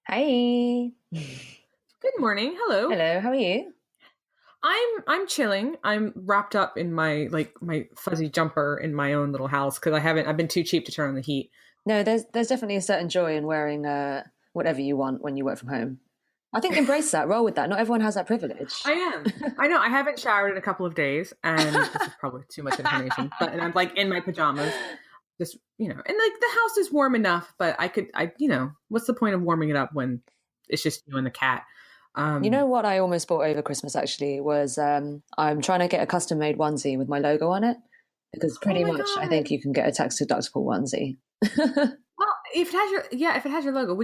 Hi. Good morning. Hello. Hello, how are you? I'm chilling. I'm wrapped up in my fuzzy jumper in my own little house because I've been too cheap to turn on the heat. No, there's definitely a certain joy in wearing whatever you want when you work from home. I think embrace that, roll with that. Not everyone has that privilege. I am. I know. I haven't showered in a couple of days, and this is probably too much information. But and I'm like in my pajamas, just and like the house is warm enough. But what's the point of warming it up when it's just you and the cat? You know Um, what I almost bought over Christmas actually was I'm trying to get a custom made onesie with my logo on it because oh pretty my much I think god. you can get a tax deductible onesie. Well, if it has your logo,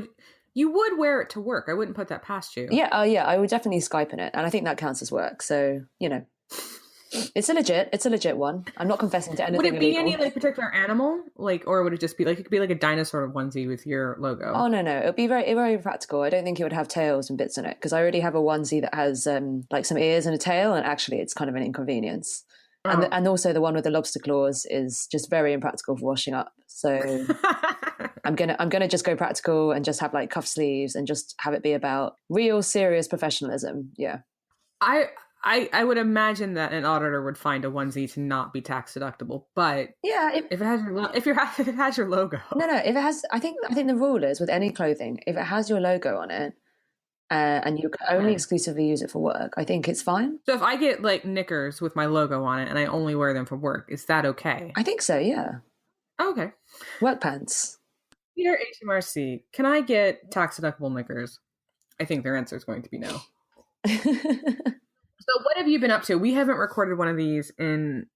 you would wear it to work? I wouldn't put that past you. Yeah, I would definitely Skype in it, and I think that counts as work. So it's a legit one. I'm not confessing to Would anything it be any illegal. like particular animal, like, or would it just be like it could be like a dinosaur onesie with your Oh logo? no, it'll be very practical. I don't think it would have tails and bits in it because I already have a onesie that has like some ears and a tail, and actually it's kind of an inconvenience. Oh, And also the one with the lobster claws is just very impractical for washing up. So I'm gonna just go practical and just have like cuff sleeves and just have it be about real serious professionalism. Yeah, I I would imagine that an auditor would find a onesie to not be tax deductible, but yeah. if it has your if it has your logo, No. If it has, I think the rule is with any clothing, if it has your logo on it and you can only okay. exclusively use it for work, I think it's fine. So if I get like knickers with my logo on it and I only wear them for work, is that okay? I think so. Yeah, Okay. work pants. Dear HMRC, can I get tax deductible knickers? I think their answer is going to be no. So what have you been up to? We haven't recorded one of these in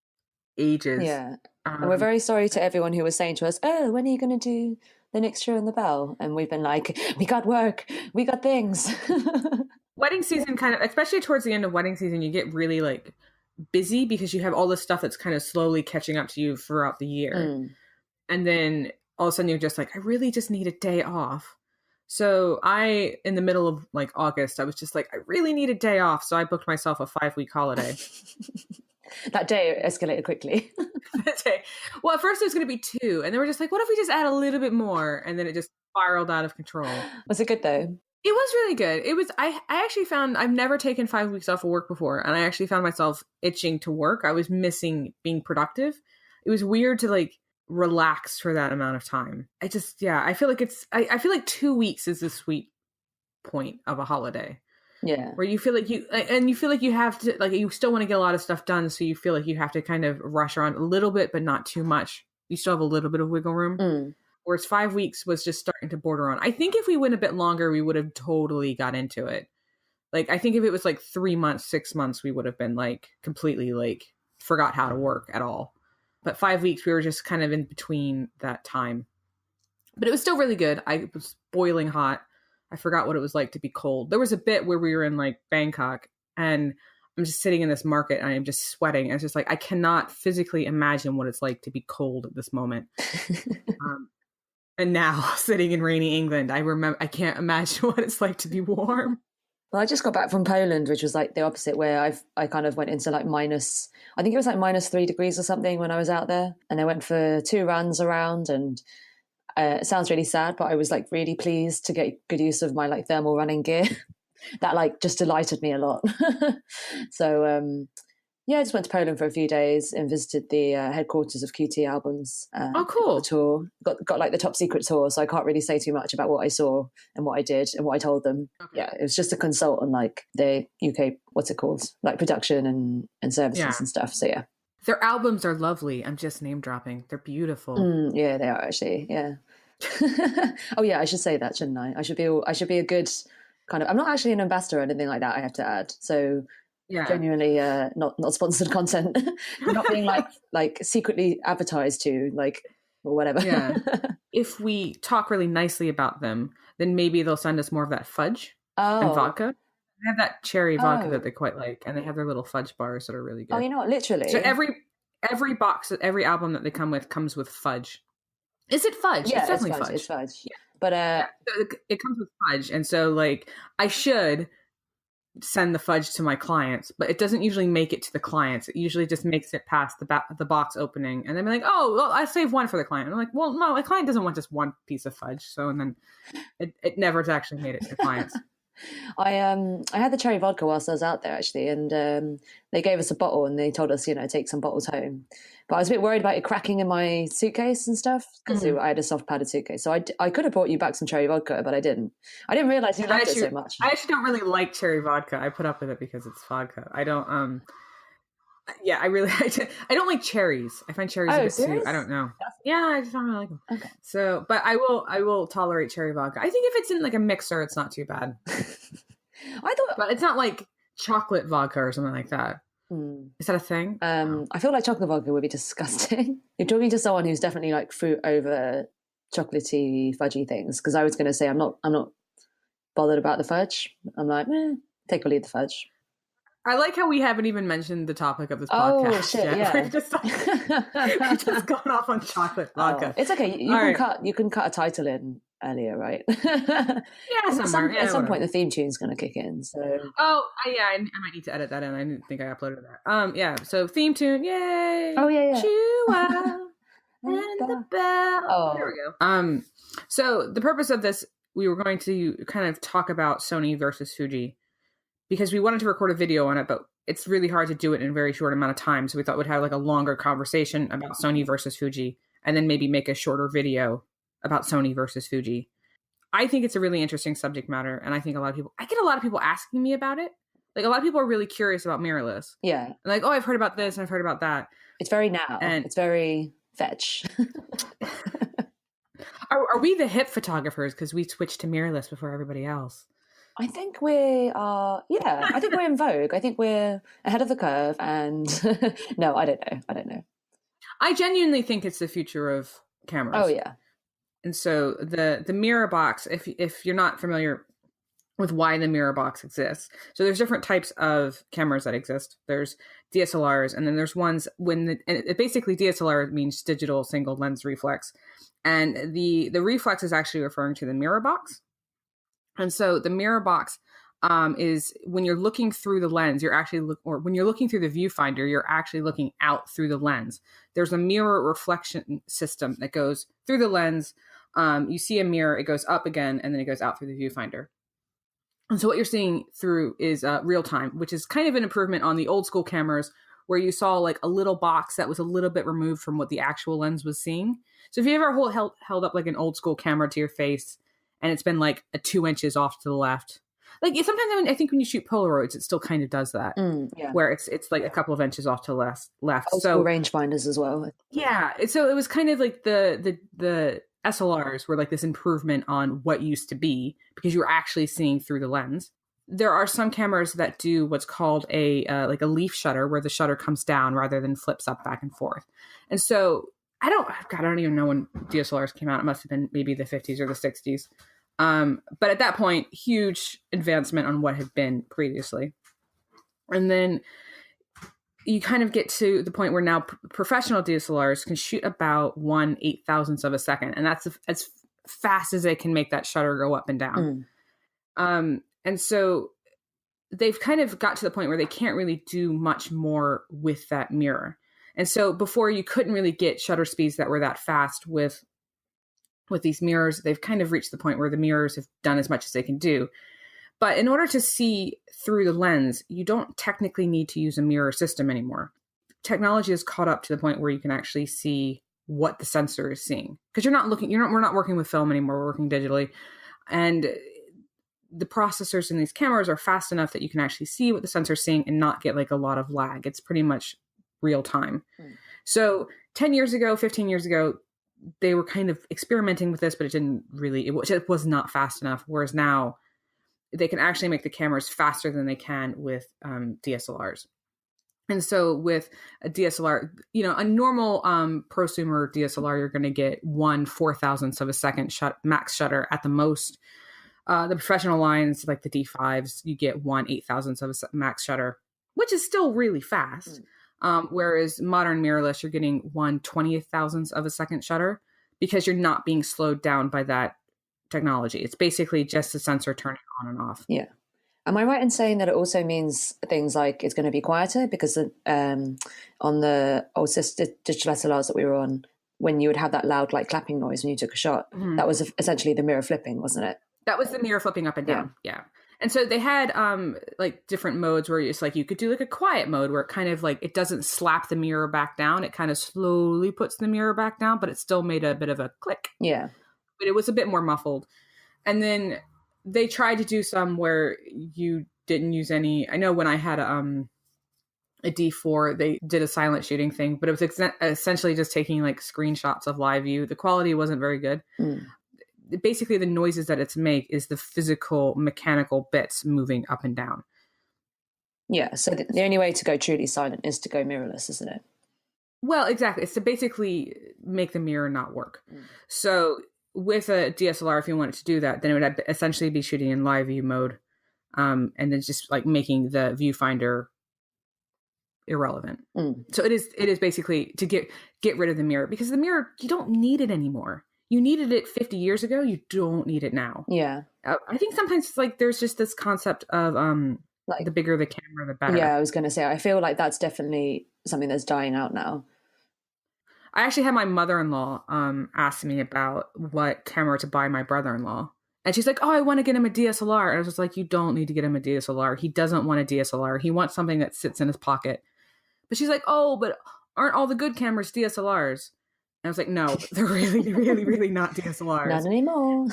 ages. Yeah. And we're Um, very sorry to everyone who was saying to us, "Oh, when are you going to do the next show in the Bell?" And we've been like, "We got work, we got things." Wedding season kind of, especially towards the end of wedding season, you get really like busy because you have all this stuff that's kind of slowly catching up to you throughout the year. Mm. And then all of a sudden you're just like, I really just need a day off. So in the middle of like August, I was just like, I really need a day off. So I booked myself a 5 week holiday. That day escalated quickly. That day. Well, at first it was going to be two. And they were just like, what if we just add a little bit more? And then it just spiraled out of control. Was it good though? It was really good. I actually found I've never taken 5 weeks off of work before, and I actually found myself itching to work. I was missing being productive. It was weird to like relax for that amount of time. Yeah, I feel like I feel like 2 weeks is the sweet point of a holiday Yeah. where you feel like you feel like you have to, like, you still want to get a lot of stuff done, so you feel like you have to kind of rush around a little bit, but not too much. You still have a little bit of wiggle room. Mm. Whereas 5 weeks was just starting to border on. I think if we went a bit longer, we would have totally got into it. Like, I think if it was like 3 months, 6 months, we would have been like completely like forgot how to work at all. But 5 weeks, we were just kind of in between that time. But it was still really good. I was boiling hot. I forgot what it was like to be cold. There was a bit where we were in like Bangkok, and I'm just sitting in this market and I'm just sweating. And it's just like, I cannot physically imagine what it's like to be cold at this moment. Um, and now, sitting in rainy England, I can't imagine what it's like to be warm. Well, I just got back from Poland, which was like the opposite, where I kind of went into like minus. I think it was like -3 degrees or something when I was out there, and I went for 2 runs around, and it sounds really sad, but I was like really pleased to get good use of my like thermal running gear. That like just delighted me a lot. So yeah, I just went to Poland for a few days and visited the headquarters of QT Albums. Oh, Got the cool. tour, got like the top secret tour, so I can't really say too much about what I saw and what I did and what I told them. Okay. Yeah, it was just a consult on like the UK, what's it called, like production and services Yeah. and stuff. So yeah, Their albums are lovely. I'm just name dropping. They're beautiful. yeah, they are actually. Yeah. Oh yeah, I should say that, shouldn't I? I should be a good kind of. I'm not actually an ambassador or anything like that. I have to add. So Yeah. genuinely not sponsored content. Not being like secretly advertised to, like, or whatever. Yeah. If we talk really nicely about them, then maybe they'll send us more of that fudge and Oh, vodka. They have that cherry vodka that oh, they quite like, and they have their little fudge bars that are really oh, good. you know what, So literally. every box, every album that they come with comes with fudge. Is it fudge? It's Yeah, it's definitely fudge, it's fudge. fudge. But Yeah, so it comes with fudge, and so like I should send the fudge to my clients, but it doesn't usually make it to the clients. It usually just makes it past the box opening, and then be like, oh, well, I saved one for the client. I'm like, well, no, my client doesn't want just one piece of fudge. So, and then it never actually made it to the clients. I had the cherry vodka whilst I was out there actually, and they gave us a bottle and they told us, take some bottles home. But I was a bit worried about it cracking in my suitcase and stuff because I had a soft padded suitcase. So I could have brought you back some cherry vodka, but I didn't. I didn't realize you liked it so much. I actually don't really like cherry vodka. I put up with it because it's vodka. I don't. Yeah, I don't like cherries. I find cherries a bit too. I don't know. Yeah, I just don't really like them. Okay. So, but I will tolerate cherry vodka. I think if it's in like a mixer, it's not too bad. But it's not like chocolate vodka or something like that. Is that a thing? I feel like chocolate vodka would be disgusting. You're talking to someone who's definitely like fruit over chocolatey, fudgy things. Because I was going to say I'm not bothered about the fudge. I'm like, take or leave the fudge. I like how we haven't even mentioned the topic of this podcast. Oh shit! Yet. Yeah, we've just gone off on chocolate vodka. It's okay. You can cut a title in earlier, right? Yeah, somewhere. At some point, the theme tune's going to kick in. So. Oh yeah, I might need to edit that in. I didn't think I uploaded that. Yeah. So theme tune, yay! Oh yeah. Chua and the Bell. Oh, there we go. So the purpose of this, we were going to kind of talk about Sony versus Fuji, because we wanted to record a video on it, but it's really hard to do it in a very short amount of time. So we thought we'd have like a longer conversation about Sony versus Fuji, and then maybe make a shorter video about Sony versus Fuji. I think it's a really interesting subject matter, and I think I get a lot of people asking me about it. Like a lot of people are really curious about mirrorless. Yeah. And like, oh, I've heard about this and I've heard about that. It's very now. And it's very fetch. Are we the hip photographers because we switched to mirrorless before everybody else? I think we are. Yeah, I think we're in vogue. I think we're ahead of the curve. And no, I don't know. I genuinely think it's the future of cameras. Oh yeah. And so the mirror box, if you're not familiar with why the mirror box exists, so there's different types of cameras that exist. There's DSLRs, and then there's ones basically DSLR means digital single lens reflex, and the reflex is actually referring to the mirror box. And so the mirror box is when you're looking through the lens, or when you're looking through the viewfinder, you're actually looking out through the lens. There's a mirror reflection system that goes through the lens. You see a mirror, it goes up again, and then it goes out through the viewfinder. And so what you're seeing through is real time, which is kind of an improvement on the old school cameras where you saw like a little box that was a little bit removed from what the actual lens was seeing. So if you ever held up like an old school camera to your face and it's been like 2 inches off to the left, like sometimes I think when you shoot Polaroids, it still kind of does that, where it's like a couple of inches off to the left. Old school rangefinders as well. Yeah, so it was kind of like the SLRs were like this improvement on what used to be because you were actually seeing through the lens. There are some cameras that do what's called a leaf shutter, where the shutter comes down rather than flips up back and forth. And so I don't even know when DSLRs came out. It must have been maybe the 50s or the 60s. But at that point, huge advancement on what had been previously. And then you kind of get to the point where now professional DSLRs can shoot about 1/8,000th of a second. And that's as fast as they can make that shutter go up and down. And so they've kind of got to the point where they can't really do much more with that mirror. And so before you couldn't really get shutter speeds that were that fast with these mirrors. They've kind of reached the point where the mirrors have done as much as they can do. But in order to see through the lens, you don't technically need to use a mirror system anymore. Technology has caught up to the point where you can actually see what the sensor is seeing. Because we're not working with film anymore, we're working digitally. And the processors in these cameras are fast enough that you can actually see what the sensor is seeing and not get like a lot of lag. It's pretty much real time. So 10 years ago, 15 years ago, they were kind of experimenting with this, but it was not fast enough. Whereas now they can actually make the cameras faster than they can with DSLRs. And so with a DSLR, a normal prosumer DSLR, you're going to get 1/4000th of a second max shutter at the most. The professional lines, like the D5s, you get 1/8000th of a max shutter, which is still really fast. Whereas modern mirrorless, you're getting 1/20,000th of a second shutter because you're not being slowed down by that technology. It's basically just the sensor turning on and off. Yeah. Am I right in saying that it also means things like it's going to be quieter? Because on the old digital SLRs that we were on, when you would have that loud like clapping noise when you took a shot, that was essentially the mirror flipping, wasn't it? That was the mirror flipping up and down. Yeah. And so they had like different modes where it's like you could do like a quiet mode where it kind of like it doesn't slap the mirror back down. It kind of slowly puts the mirror back down, but it still made a bit of a click. Yeah. But it was a bit more muffled. And then they tried to do some where you didn't use any. I know when I had a D4, they did a silent shooting thing, but it was essentially just taking like screenshots of live view. The quality wasn't very good. Basically, the noises that it's make is the physical mechanical bits moving up and down. Yeah, so the only way to go truly silent is to go mirrorless, isn't it? Well, exactly. It's to basically make the mirror not work. So with a DSLR, if you wanted to do that, then it would essentially be shooting in live view mode, and then just like making the viewfinder irrelevant. So it is basically to get rid of the mirror, because the mirror, you don't need it anymore. You needed it 50 years ago. You don't need it now. Yeah. I think sometimes it's like there's just this concept of like the bigger the camera, the better. Yeah, I was going to say, I feel like that's definitely something that's dying out now. I actually had my mother-in-law ask me about what camera to buy my brother-in-law. And she's like, oh, I want to get him a DSLR. And I was just like, you don't need to get him a DSLR. He doesn't want a DSLR. He wants something that sits in his pocket. But she's like, oh, but aren't all the good cameras DSLRs? And I was like, no, they're really, really, really not DSLRs. Not anymore.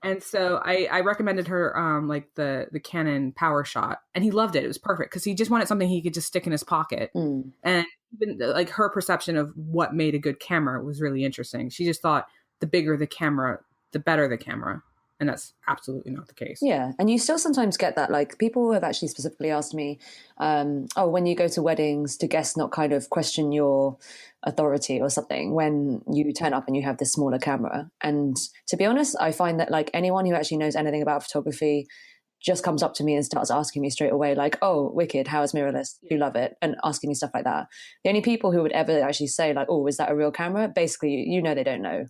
And so I recommended her like the Canon PowerShot, and he loved it. It was perfect because he just wanted something he could just stick in his pocket. And even like her perception of what made a good camera was really interesting. She just thought the bigger the camera, the better the camera. And that's absolutely not the case. Yeah. And you still sometimes get that, like people have actually specifically asked me, when you go to weddings, do guests not kind of question your authority or something when you turn up and you have this smaller camera? And to be honest, I find that like anyone who actually knows anything about photography just comes up to me and starts asking me straight away, like, oh, wicked, how is mirrorless? Do you love it? And asking me stuff like that. The only people who would ever actually say like, oh, is that a real camera? Basically, they don't know.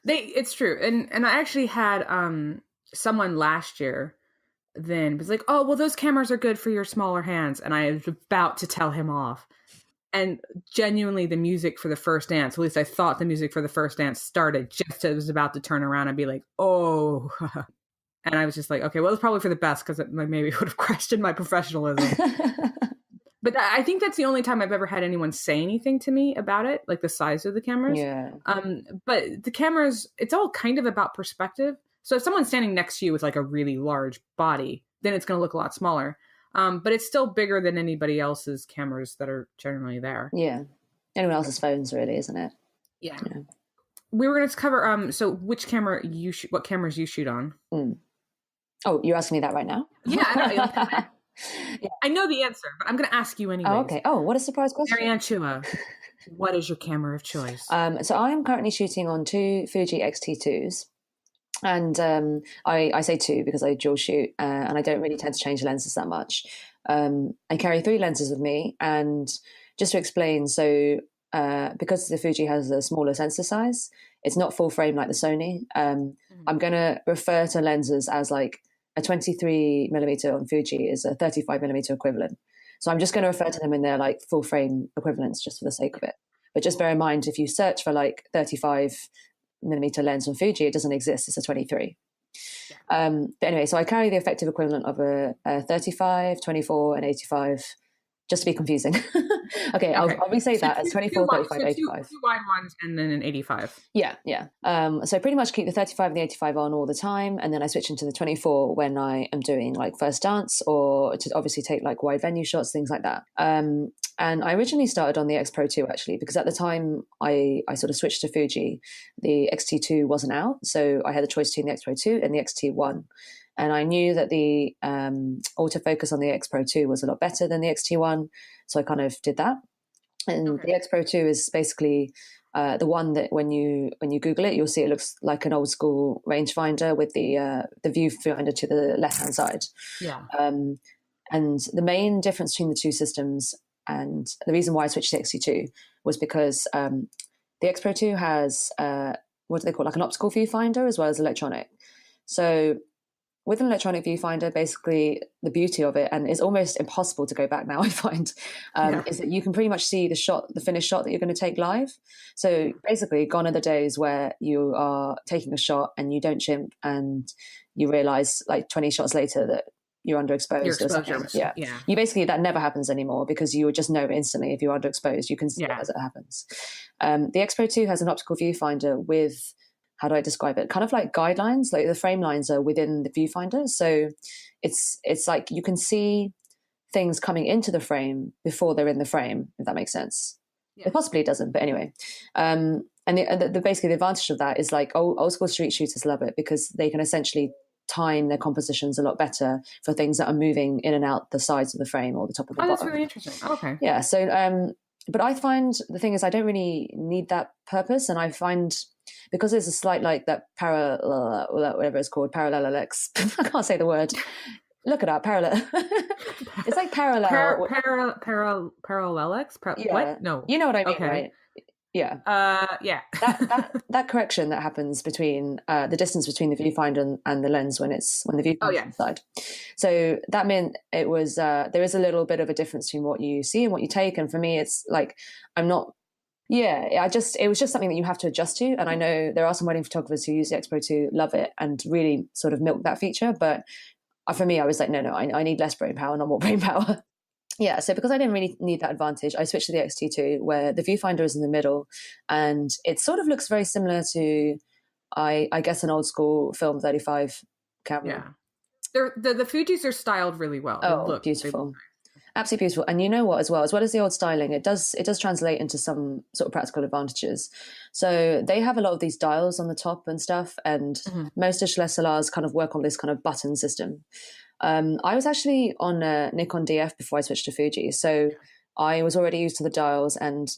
It's true. And I actually had someone last year then was like, oh, well, those cameras are good for your smaller hands. And I was about to tell him off. And genuinely, the music for the first dance, at least I thought the music for the first dance started just as I was about to turn around and be like, oh. And I was just like, okay, well, it's probably for the best because it maybe would have questioned my professionalism. But I think that's the only time I've ever had anyone say anything to me about it, like the size of the cameras. Yeah. But the cameras, it's all kind of about perspective. So if someone's standing next to you with like a really large body, then it's going to look a lot smaller. But it's still bigger than anybody else's cameras that are generally there. Yeah. Anyone else's phones, really, isn't it? Yeah. We were going to cover, so which camera what cameras you shoot on? Oh, you're asking me that right now? Yeah, I know. Yeah. I know the answer, but I'm going to ask you anyway. Oh, okay. Oh, what a surprise question. Marianne Chua, what is your camera of choice? So I'm currently shooting on two Fuji X-T2s. And I say two because I dual shoot and I don't really tend to change lenses that much. I carry 3 lenses with me. And just to explain, so because the Fuji has a smaller sensor size, it's not full frame like the Sony. I'm going to refer to lenses as like a 23 millimeter on Fuji is a 35 millimeter equivalent. So I'm just going to refer to them in their like full frame equivalents just for the sake of it. But just bear in mind, if you search for like 35 millimeter lens on Fuji, it doesn't exist. It's a 23. But anyway, so I carry the effective equivalent of a 35, 24 and 85, just to be confusing. Okay, I'll restate that as 24, 35, 85. Two wide ones and then an 85. Yeah. So I pretty much keep the 35 and the 85 on all the time, and then I switch into the 24 when I am doing like first dance or to obviously take like wide venue shots, things like that. And I originally started on the X Pro 2 actually, because at the time I sort of switched to Fuji. The X-T2 wasn't out, so I had the choice between the X Pro 2 and the X-T1. And I knew that the autofocus on the X Pro 2 was a lot better than the X-T1, so I kind of did that. And the X Pro 2 is basically the one that when you Google it, you'll see it looks like an old school rangefinder with the viewfinder to the left hand side. Yeah. And the main difference between the two systems, and the reason why I switched to X-T2 was because the X Pro 2 has what do they call, like an optical viewfinder as well as electronic. So with an electronic viewfinder, basically the beauty of it, and it's almost impossible to go back now, I find, is that you can pretty much see the finished shot that you're going to take live. So basically, gone are the days where you are taking a shot and you don't chimp and you realize like 20 shots later that you're underexposed. Your exposure was, yeah. You basically, that never happens anymore because you would just know instantly if you're underexposed. You can see it as it happens. The X Pro 2 has an optical viewfinder with, how do I describe it? Kind of like guidelines, like the frame lines are within the viewfinder. So it's like you can see things coming into the frame before they're in the frame, if that makes sense. Yeah. It possibly doesn't, but anyway. And basically the advantage of that is like old school street shooters love it because they can essentially time their compositions a lot better for things that are moving in and out the sides of the frame or the top of the bottom. That's really interesting. Okay. Yeah. So, but I find the thing is I don't really need that purpose. And I find because there's a slight like that parallel, whatever it's called, parallel-lex. I can't say the word. Look it up, parallel. It's like parallel. Parallel-lex? Yeah. What? No. You know what I mean, okay. right? Yeah. Yeah. that correction that happens between the distance between the viewfinder and the lens when the viewfinder's inside. So that meant it was there is a little bit of a difference between what you see and what you take. And for me, it's like I'm not. Yeah, it was just something that you have to adjust to. And I know there are some wedding photographers who use the X Pro 2, love it, and really sort of milk that feature. But for me, I was like, no, I need less brain power, not more brain power. Yeah, so because I didn't really need that advantage, I switched to the X-T2 where the viewfinder is in the middle and it sort of looks very similar to, I guess, an old school film 35 camera. Yeah. The Fujis are styled really well. Oh, beautiful. Absolutely beautiful. And you know what, as well as the old styling, it does translate into some sort of practical advantages. So they have a lot of these dials on the top and stuff, and most digital SLRs kind of work on this kind of button system. I was actually on a Nikon DF before I switched to Fuji, so I was already used to the dials, and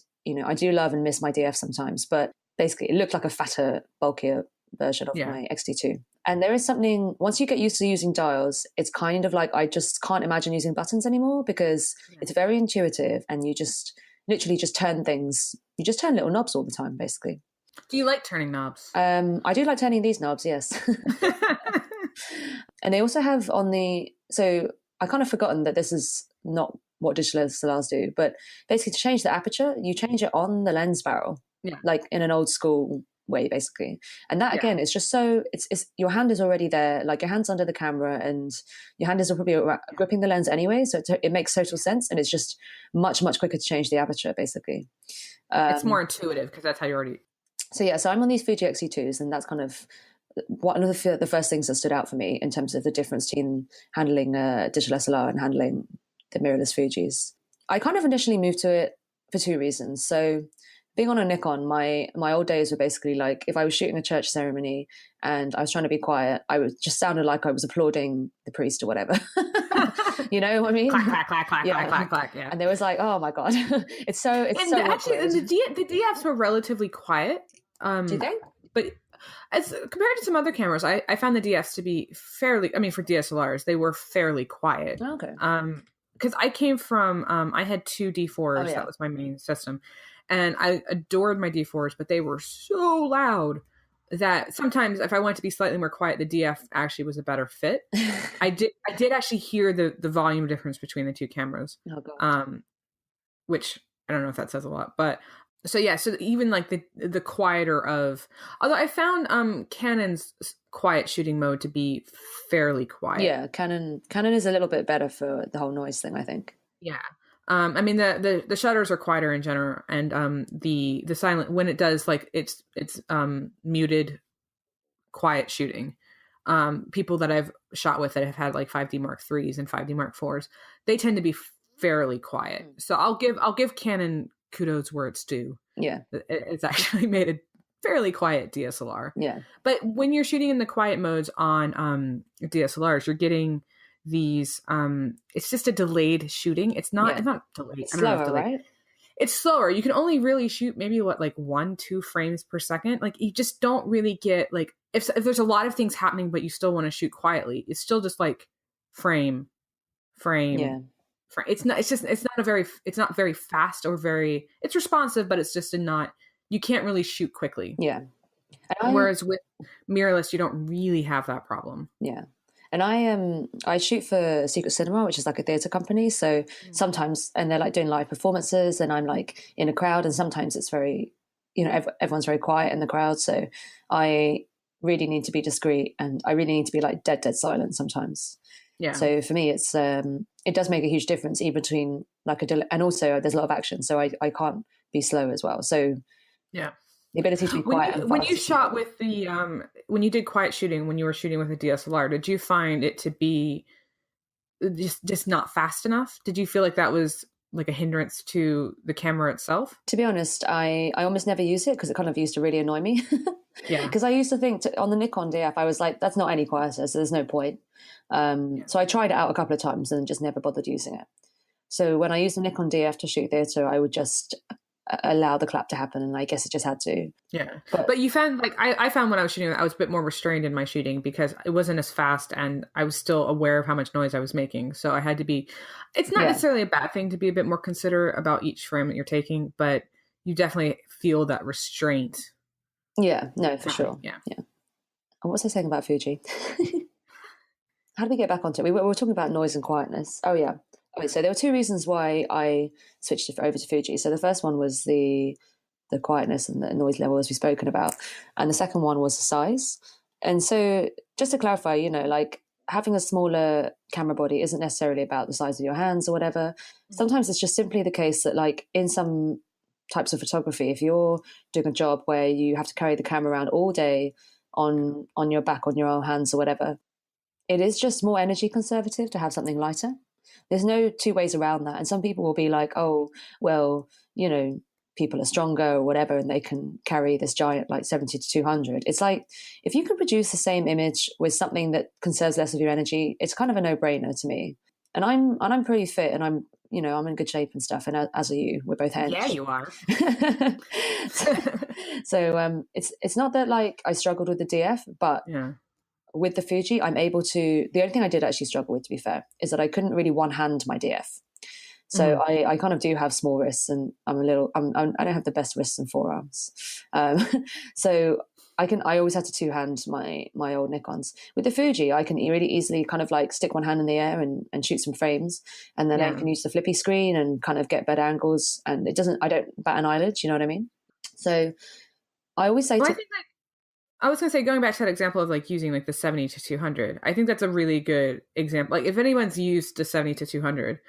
I do love and miss my DF sometimes, but basically it looked like a fatter, bulkier version of my X-T2. And there is something, once you get used to using dials, it's kind of like I just can't imagine using buttons anymore because it's very intuitive and you just literally just turn things, you just turn little knobs all the time, basically. Do you like turning knobs? I do like turning these knobs, yes. And they also have so I kind of forgotten that this is not what digital SLRs do, but basically to change the aperture, you change it on the lens barrel, like in an old school way, basically. And that again, it's just so it's your hand is already there, like your hand's under the camera and your hand is probably gripping the lens anyway, so it makes total sense, and it's just much quicker to change the aperture, basically. It's more intuitive because that's how you already. So I'm on these Fuji X-T2s, and that's kind of one of the first things that stood out for me in terms of the difference between handling a digital SLR and handling the mirrorless Fujis. I kind of initially moved to it for two reasons. So being on a Nikon, my old days were basically like if I was shooting a church ceremony and I was trying to be quiet, just sounded like I was applauding the priest or whatever. You know what I mean? Clack, clack, clack, clack, clack, clack. Yeah. And there was like, oh my God, it's so actually, and the DFs were relatively quiet. Do you think? But as compared to some other cameras, I found the DFs to be fairly, for DSLRs, they were fairly quiet. Okay. Because I came from, I had two D4s. That was my main system. And I adored my D4s, but they were so loud that sometimes if I wanted to be slightly more quiet, the DF actually was a better fit. I did actually hear the volume difference between the two cameras. Oh, God. Which I don't know if that says a lot, but so even like the quieter of, although I found Canon's quiet shooting mode to be fairly quiet. Yeah, Canon is a little bit better for the whole noise thing, I think. Yeah. The shutters are quieter in general, and the silent, when it does like it's muted quiet shooting. People that I've shot with that have had like 5D Mark IIIs and 5D Mark IVs, they tend to be fairly quiet. So I'll give Canon kudos where it's due. Yeah, it's actually made a fairly quiet DSLR. Yeah, but when you're shooting in the quiet modes on DSLRs, you're getting these it's just a delayed shooting. It's not delayed. It's slower, right? It's slower. You can only really shoot maybe 1-2 frames per second. Like you just don't really get like if there's a lot of things happening but you still want to shoot quietly, it's still just like frame. Yeah. It's not very fast or very, it's responsive, but it's just you can't really shoot quickly. Yeah. Whereas with mirrorless, you don't really have that problem. Yeah. And I shoot for Secret Cinema, which is like a theatre company. So sometimes, and they're like doing live performances, and I'm like in a crowd, and sometimes it's very, everyone's very quiet in the crowd. So I really need to be discreet, and I really need to be like dead silent sometimes. Yeah. So for me, it's it does make a huge difference even between like and also there's a lot of action, so I can't be slow as well. So yeah, the ability to be quiet. When you shot with the when you did quiet shooting, when you were shooting with a DSLR, did you find it to be just not fast enough? Did you feel like that was like a hindrance to the camera itself? To be honest, I almost never use it because it kind of used to really annoy me. Yeah. Because I used to think on the Nikon DF, I was like, that's not any quieter, so there's no point. So I tried it out a couple of times and just never bothered using it. So when I used the Nikon DF to shoot theatre, I would just allow the clap to happen, and I guess it just had to. Yeah. But you found, like, I found when I was shooting that I was a bit more restrained in my shooting because it wasn't as fast and I was still aware of how much noise I was making. So I had to be, it's not necessarily a bad thing to be a bit more considerate about each frame that you're taking, but you definitely feel that restraint. Yeah, no, for sure. Yeah. And what was I saying about Fuji? How did we get back onto it? We were talking about noise and quietness. Oh, yeah. Okay, so there were two reasons why I switched over to Fuji. So the first one was the quietness and the noise level, as we've spoken about. And the second one was the size. And so just to clarify, like having a smaller camera body isn't necessarily about the size of your hands or whatever. Sometimes it's just simply the case that, like, in some types of photography, if you're doing a job where you have to carry the camera around all day on your back, on your own hands or whatever, it is just more energy conservative to have something lighter. There's no two ways around that. And some people will be like, oh, well, people are stronger or whatever, and they can carry this giant like 70 to 200. It's like, if you can produce the same image with something that conserves less of your energy, it's kind of a no-brainer to me. And I'm pretty fit, and I'm in good shape and stuff. And as are you. We're both hench. Yeah, you are. So it's not that like I struggled with the DF, but with the Fuji, I'm able to. The only thing I did actually struggle with, to be fair, is that I couldn't really one hand my DF. So I kind of do have small wrists, and I don't have the best wrists and forearms. So I always had to two hand my old Nikons. With the Fuji, I can really easily kind of like stick one hand in the air and shoot some frames, and then I can use the flippy screen and kind of get better angles, and I don't bat an eyelid. You know what I mean? So I always say I was going to say, going back to that example of like using like the 70 to 200, I think that's a really good example. Like if anyone's used the 70 to 200,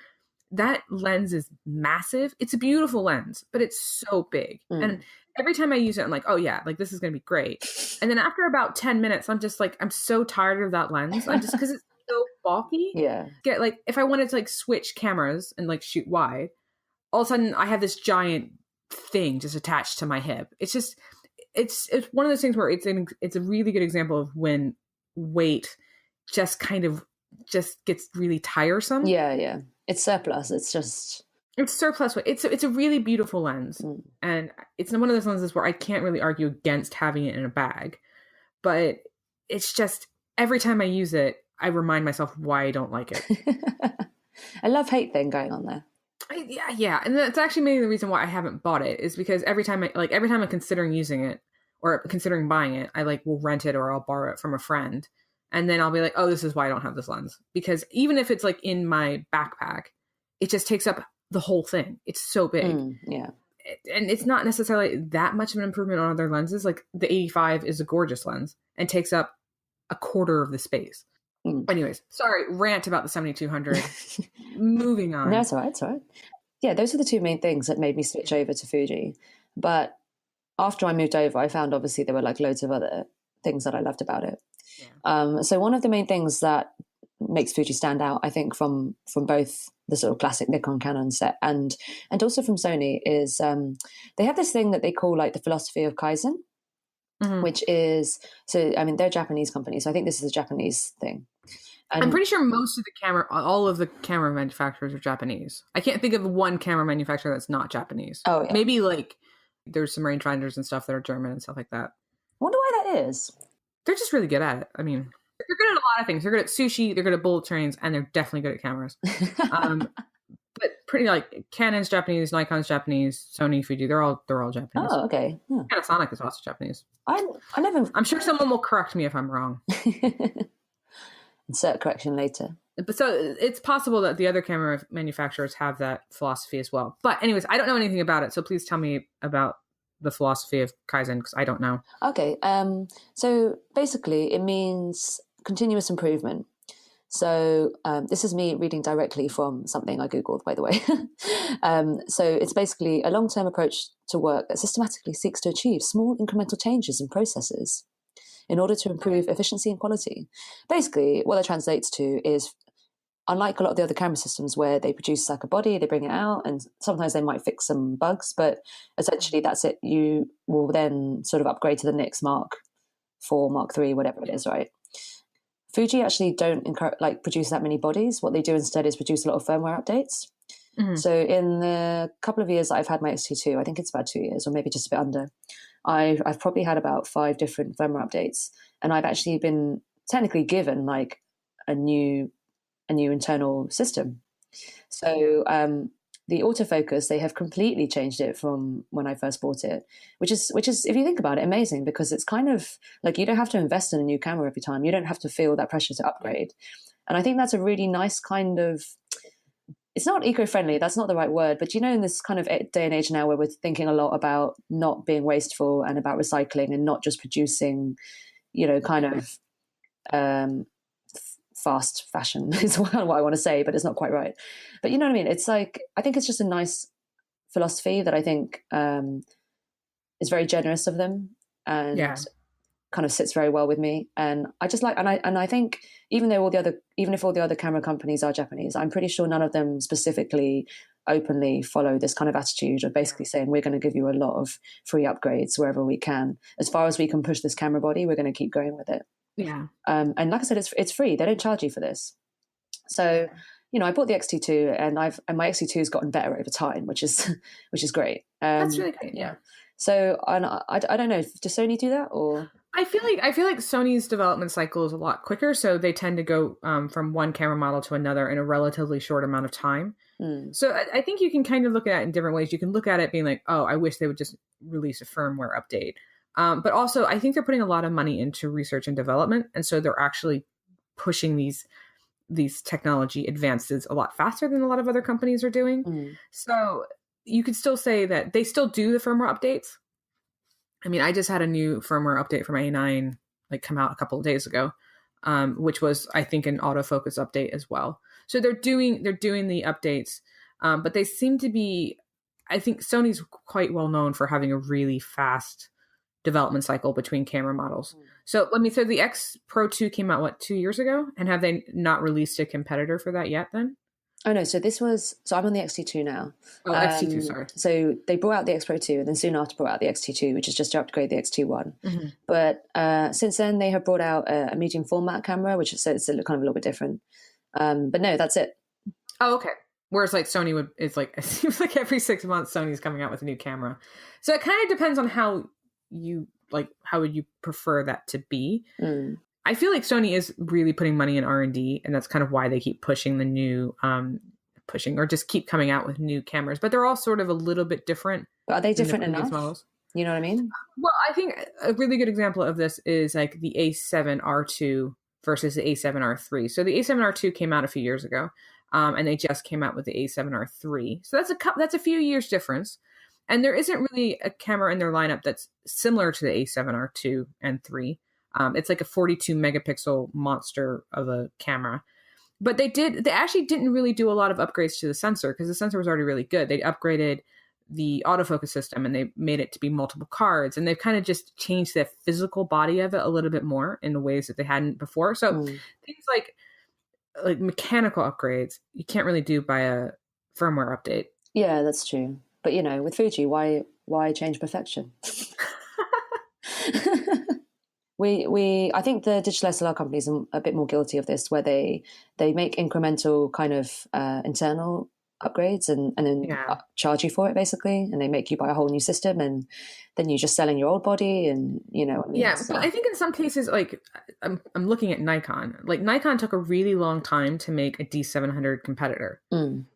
that lens is massive. It's a beautiful lens, but it's so big. And every time I use it, I'm like, oh yeah, like this is going to be great. And then after about 10 minutes, I'm just like, I'm so tired of that lens. I'm just, because it's so bulky. Yeah. Get like, if I wanted to like switch cameras and like shoot wide, all of a sudden I have this giant thing just attached to my hip. It's just, it's one of those things where it's a really good example of when weight just kind of just gets really tiresome. Yeah. It's surplus. It's surplus weight. It's a really beautiful lens. And it's one of those lenses where I can't really argue against having it in a bag. But it's just, every time I use it, I remind myself why I don't like it. A love-hate thing going on there. Yeah. And that's actually maybe the reason why I haven't bought it, is because every time I'm considering using it or considering buying it, I like will rent it or I'll borrow it from a friend. And then I'll be like, oh, this is why I don't have this lens. Because even if it's like in my backpack, it just takes up the whole thing. It's so big. Yeah. And it's not necessarily that much of an improvement on other lenses. Like the 85 is a gorgeous lens and takes up a quarter of the space. Anyways, sorry, rant about the 7200. Moving on. No, it's all right. Yeah, those are the two main things that made me switch over to Fuji. But after I moved over, I found obviously there were like loads of other things that I loved about it. Yeah. So one of the main things that makes Fuji stand out, I think, from both the sort of classic Nikon Canon set and also from Sony is they have this thing that they call like the philosophy of Kaizen, which is, so I mean, they're a Japanese company, so I think this is a Japanese thing. And I'm pretty sure all of the camera manufacturers are Japanese. I can't think of one camera manufacturer that's not Japanese. Oh, yeah. Maybe like there's some rangefinders and stuff that are German and stuff like that. I wonder why that is. They're just really good at it. I mean, they're good at a lot of things. They're good at sushi, they're good at bullet trains, and they're definitely good at cameras. But pretty like Canon's Japanese, Nikon's Japanese, Sony, Fuji, they're all Japanese. Oh, okay. Yeah. Panasonic is also Japanese. I'm sure someone will correct me if I'm wrong. insert correction later. But so it's possible that the other camera manufacturers have that philosophy as well. But anyways, I don't know anything about it. So please tell me about the philosophy of Kaizen, because I don't know. Okay. So basically it means continuous improvement. So this is me reading directly from something I Googled, by the way. So it's basically a long-term approach to work that systematically seeks to achieve small incremental changes in processes in order to improve efficiency and quality. Basically, what that translates to is, unlike a lot of the other camera systems where they produce like a body, they bring it out, and sometimes they might fix some bugs, but essentially that's it. You will then sort of upgrade to the next Mark 4, Mark 3, whatever it is, right? Fuji actually don't produce that many bodies. What they do instead is produce a lot of firmware updates. Mm-hmm. So in the couple of years that I've had my X-T2, I think it's about 2 years or maybe just a bit under, I've probably had about 5 different firmware updates, and I've actually been technically given like a new internal system. So the autofocus, they have completely changed it from when I first bought it, which is if you think about it, amazing, because it's kind of like you don't have to invest in a new camera every time. You don't have to feel that pressure to upgrade. And I think that's a really nice kind of, it's not eco-friendly, that's not the right word, but in this kind of day and age now where we're thinking a lot about not being wasteful and about recycling and not just producing, kind of fast fashion is what I want to say, but it's not quite right. But you know what I mean? It's like, I think it's just a nice philosophy that I think is very generous of them and kind of sits very well with me. And I just like, and I think even if all the other camera companies are Japanese, I'm pretty sure none of them specifically openly follow this kind of attitude of basically saying, we're going to give you a lot of free upgrades wherever we can. As far as we can push this camera body, we're going to keep going with it. Yeah. And like I said, it's free. They don't charge you for this. So, I bought the X-T2 and my X-T2 has gotten better over time, which is great. That's really great. Yeah. So I don't know. Does Sony do that, or? I feel like Sony's development cycle is a lot quicker, so they tend to go from one camera model to another in a relatively short amount of time. So I think you can kind of look at it in different ways. You can look at it being like, oh, I wish they would just release a firmware update. But also, I think they're putting a lot of money into research and development, and so they're actually pushing these technology advances a lot faster than a lot of other companies are doing. So you could still say that they still do the firmware updates. I mean, I just had a new firmware update for my A9 come out a couple of days ago, which was, I think, an autofocus update as well. So they're doing the updates, but they seem to be. I think Sony's quite well known for having a really fast development cycle between camera models. So the X Pro 2 came out 2 years ago, and have they not released a competitor for that yet then? Oh no, so I'm on the X-T2 now. Oh, X-T2, sorry. So they brought out the X Pro 2 and then soon after brought out the X-T2, which is just to upgrade the X-T1. Mm-hmm. But since then they have brought out a medium format camera, which is kind of a little bit different. But no, that's it. Oh, okay. Whereas Sony it seems like every 6 months Sony's coming out with a new camera. So it kind of depends on how would you prefer that to be. I feel like Sony is really putting money in R&D, and that's kind of why they keep pushing the new or just keep coming out with new cameras, but they're all sort of a little bit different. But are they different enough? Models. You know what I mean? Well, I think a really good example of this is like the A7R2 versus the A7R3. So the A7R2 came out a few years ago, and they just came out with the A7R3. So that's a few years difference. And there isn't really a camera in their lineup that's similar to the A7R2 and 3. It's like a 42 megapixel monster of a camera. But they actually didn't really do a lot of upgrades to the sensor because the sensor was already really good. They upgraded the autofocus system and they made it to be multiple cards. And they've kind of just changed the physical body of it a little bit more in the ways that they hadn't before. So things like mechanical upgrades, you can't really do by a firmware update. Yeah, that's true. But, with Fuji, why change perfection? I think the digital SLR companies are a bit more guilty of this, where they make incremental kind of internal upgrades and then charge you for it, basically, and they make you buy a whole new system, and then you're just selling your old body, and but I think in some cases, I'm looking at Nikon. Nikon took a really long time to make a D700 competitor.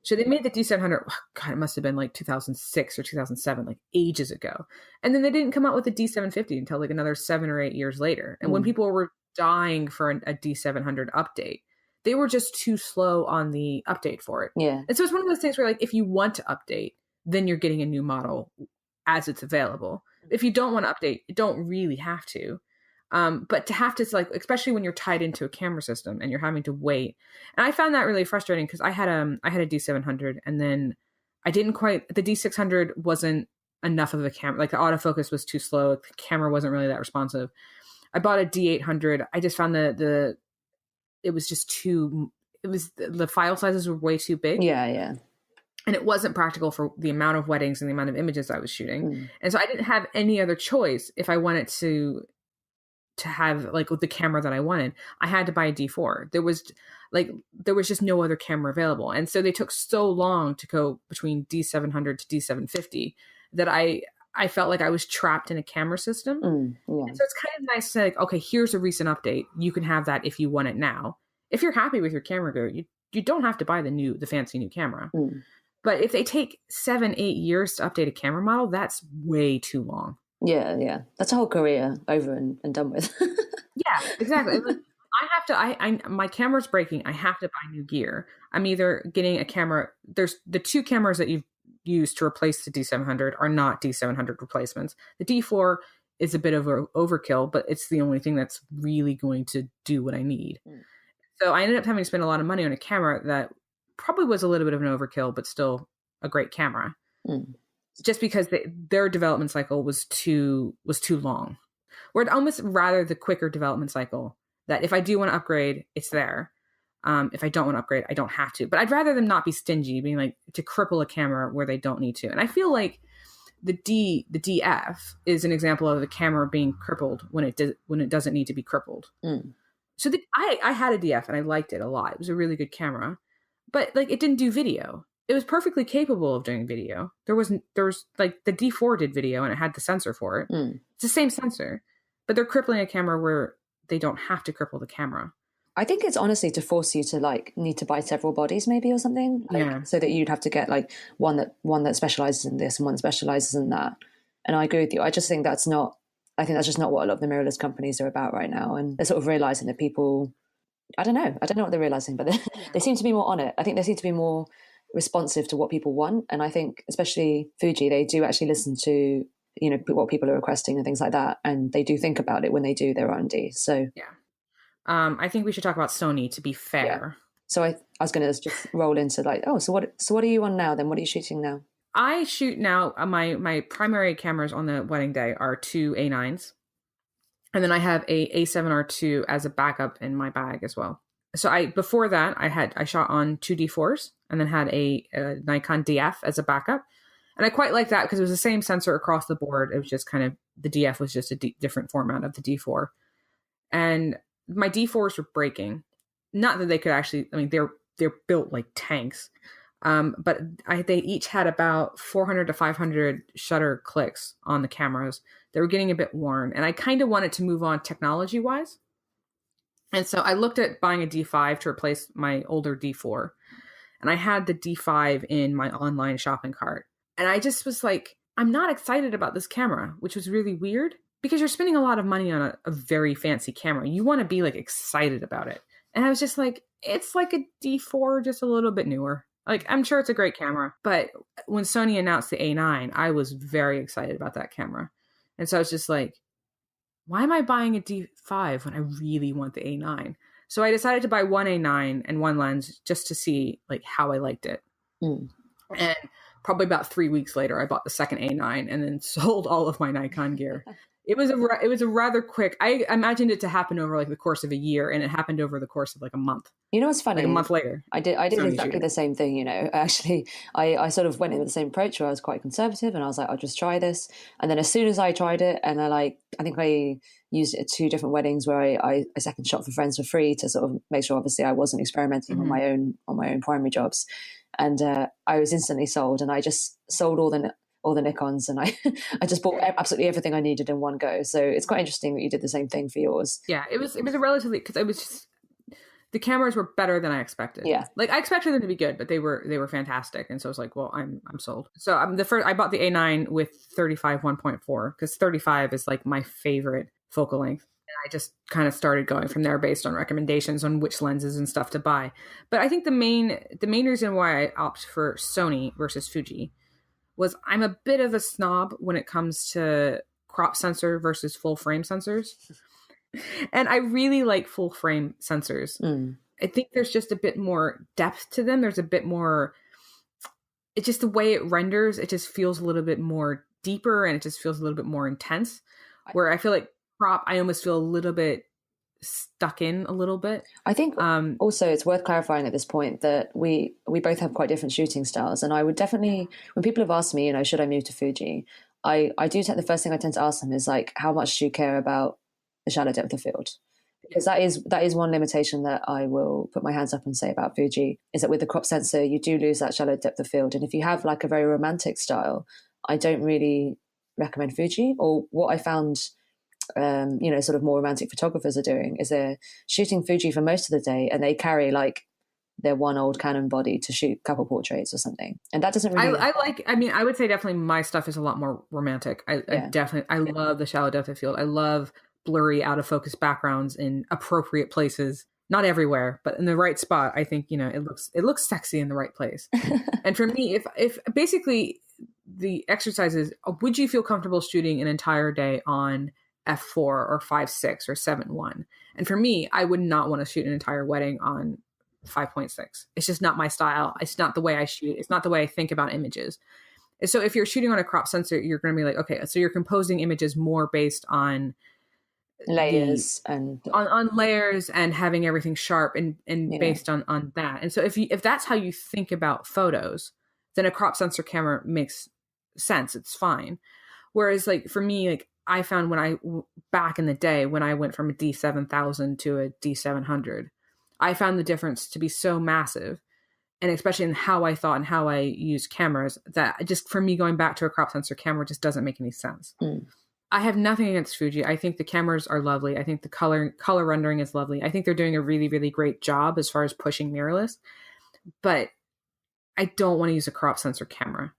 So they made the D700. Oh God, it must have been 2006 or 2007, ages ago. And then they didn't come out with the D750 until another 7 or 8 years later. And when people were dying for a D700 update. They were just too slow on the update for it. Yeah. And so it's one of those things where like, if you want to update, then you're getting a new model as it's available. If you don't want to update, you don't really have to. But to have to, like, especially when you're tied into a camera system and you're having to wait. And I found that really frustrating because I had a D700 and then I didn't quite, the D600 wasn't enough of a camera. Like the autofocus was too slow. The camera wasn't really that responsive. I bought a D800. I just found it was just too, the file sizes were way too big. Yeah, yeah. And it wasn't practical for the amount of weddings and the amount of images I was shooting. And so I didn't have any other choice if I wanted to have like the camera that I wanted. I had to buy a D4. There was just no other camera available. And so they took so long to go between D700 to D750 that I felt like I was trapped in a camera system. And so it's kind of nice to say, like, okay, here's a recent update. You can have that if you want it now. If you're happy with your camera gear, you don't have to buy the fancy new camera. But if they take 7-8 years to update a camera model, that's way too long. Yeah, yeah. That's a whole career over and done with. Yeah, exactly. My camera's breaking. I have to buy new gear. I'm either getting a camera. There's the two cameras that you've used to replace the D700 are not D700 replacements. The D4 is a bit of an overkill, but it's the only thing that's really going to do what I need. So I ended up having to spend a lot of money on a camera that probably was a little bit of an overkill, but still a great camera. Just because their development cycle was too long. Or I'd almost rather the quicker development cycle, that if I do want to upgrade, it's there. If I don't want to upgrade, I don't have to. But I'd rather them not be stingy, being like to cripple a camera where they don't need to. And I feel like the DF is an example of the camera being crippled when it doesn't need to be crippled. So I had a DF and I liked it a lot. It was a really good camera, but like it didn't do video. It was perfectly capable of doing video. There was like the D4 did video and it had the sensor for it. It's the same sensor, but they're crippling a camera where they don't have to cripple the camera. I think it's honestly to force you to like need to buy several bodies maybe or something. So that you'd have to get like one that specializes in this and one that specializes in that. And I agree with you. I just think that's not just not what a lot of the mirrorless companies are about right now. And they're sort of realizing that people, I don't know what they're realizing, but they seem to be more on it. I think they seem to be more responsive to what people want. And I think especially Fuji, they do actually listen to, what people are requesting and things like that. And they do think about it when they do their R&D. So I think we should talk about Sony, to be fair. Yeah. So I was going to just roll into like, so what are you on now then? What are you shooting now? I shoot now, my primary cameras on the wedding day are two A9s. And then I have a A7R2 as a backup in my bag as well. So before that, I shot on two D4s and then had a Nikon DF as a backup. And I quite like that because it was the same sensor across the board. It was just kind of, the DF was just a different format of the D4. And my D4s were breaking. Not that they could actually, they're built like tanks. But they each had about 400 to 500 shutter clicks on the cameras. They were getting a bit worn. And I kind of wanted to move on technology-wise. And so I looked at buying a D5 to replace my older D4. And I had the D5 in my online shopping cart. And I just was like, I'm not excited about this camera, which was really weird because you're spending a lot of money on a very fancy camera. You want to be like excited about it. And I was just like, it's like a D4, just a little bit newer. Like, I'm sure it's a great camera. But when Sony announced the A9, I was very excited about that camera. And so I was just like, why am I buying a D5 when I really want the A9? So I decided to buy one A9 and one lens just to see like how I liked it. And probably about 3 weeks later, I bought the second A9 and then sold all of my Nikon gear. It was a rather quick. I imagined it to happen over like the course of a year, and it happened over the course of like a month. You know what's funny? Like a month later, I did exactly the same thing. Actually, I sort of went in with the same approach where I was quite conservative, and I was like, I'll just try this. And then as soon as I tried it, and I think I used it at 2 different weddings where I second shot for friends for free to sort of make sure, obviously, I wasn't experimenting on my own primary jobs. And I was instantly sold, and I just sold all the Nikons, and I just bought absolutely everything I needed in one go. So it's quite interesting that you did the same thing for yours. Yeah, it was a relatively, because it was just, the cameras were better than I expected. Yeah, like I expected them to be good, but they were fantastic, and so I was like, well, I'm sold. So I bought the A9 with 35 1.4 because 35 is like my favorite focal length. I just kind of started going from there based on recommendations on which lenses and stuff to buy. But I think the main reason why I opt for Sony versus Fuji was I'm a bit of a snob when it comes to crop sensor versus full frame sensors. And I really like full frame sensors. I think there's just a bit more depth to them. There's a bit more, it's just the way it renders, it just feels a little bit more deeper, and it just feels a little bit more intense. Where I feel like crop, I almost feel a little bit stuck in a little bit. I think also it's worth clarifying at this point that we both have quite different shooting styles. And I would definitely, when people have asked me, you know, should I move to Fuji? I do the first thing I tend to ask them is like, how much do you care about the shallow depth of field? Because that is one limitation that I will put my hands up and say about Fuji, is that with the crop sensor, you do lose that shallow depth of field. And if you have like a very romantic style, I don't really recommend Fuji. Or what I found, you know, sort of more romantic photographers are doing is they're shooting Fuji for most of the day, and they carry like their one old Canon body to shoot couple portraits or something. And that doesn't really... I would say definitely my stuff is a lot more romantic. I love the shallow depth of field. I love blurry, out of focus backgrounds in appropriate places. Not everywhere, but in the right spot. I think, you know, it looks sexy in the right place. And for me, if basically the exercise is, would you feel comfortable shooting an entire day on f4 or 5.6 or 7.1? And for me, I would not want to shoot an entire wedding on 5.6. It's just not my style. It's not the way I shoot. It's not the way I think about images. And so if you're shooting on a crop sensor, you're going to be like, okay, so you're composing images more based on layers and on layers and having everything sharp and based on that. And so if that's how you think about photos, then a crop sensor camera makes sense. It's fine. Whereas like for me, like I found back in the day when I went from a D7000 to a D700, I found the difference to be so massive, and especially in how I thought and how I use cameras, that just for me going back to a crop sensor camera just doesn't make any sense. I have nothing against Fuji. I think the cameras are lovely. I think the color rendering is lovely. I think they're doing a really, really great job as far as pushing mirrorless, but I don't want to use a crop sensor camera.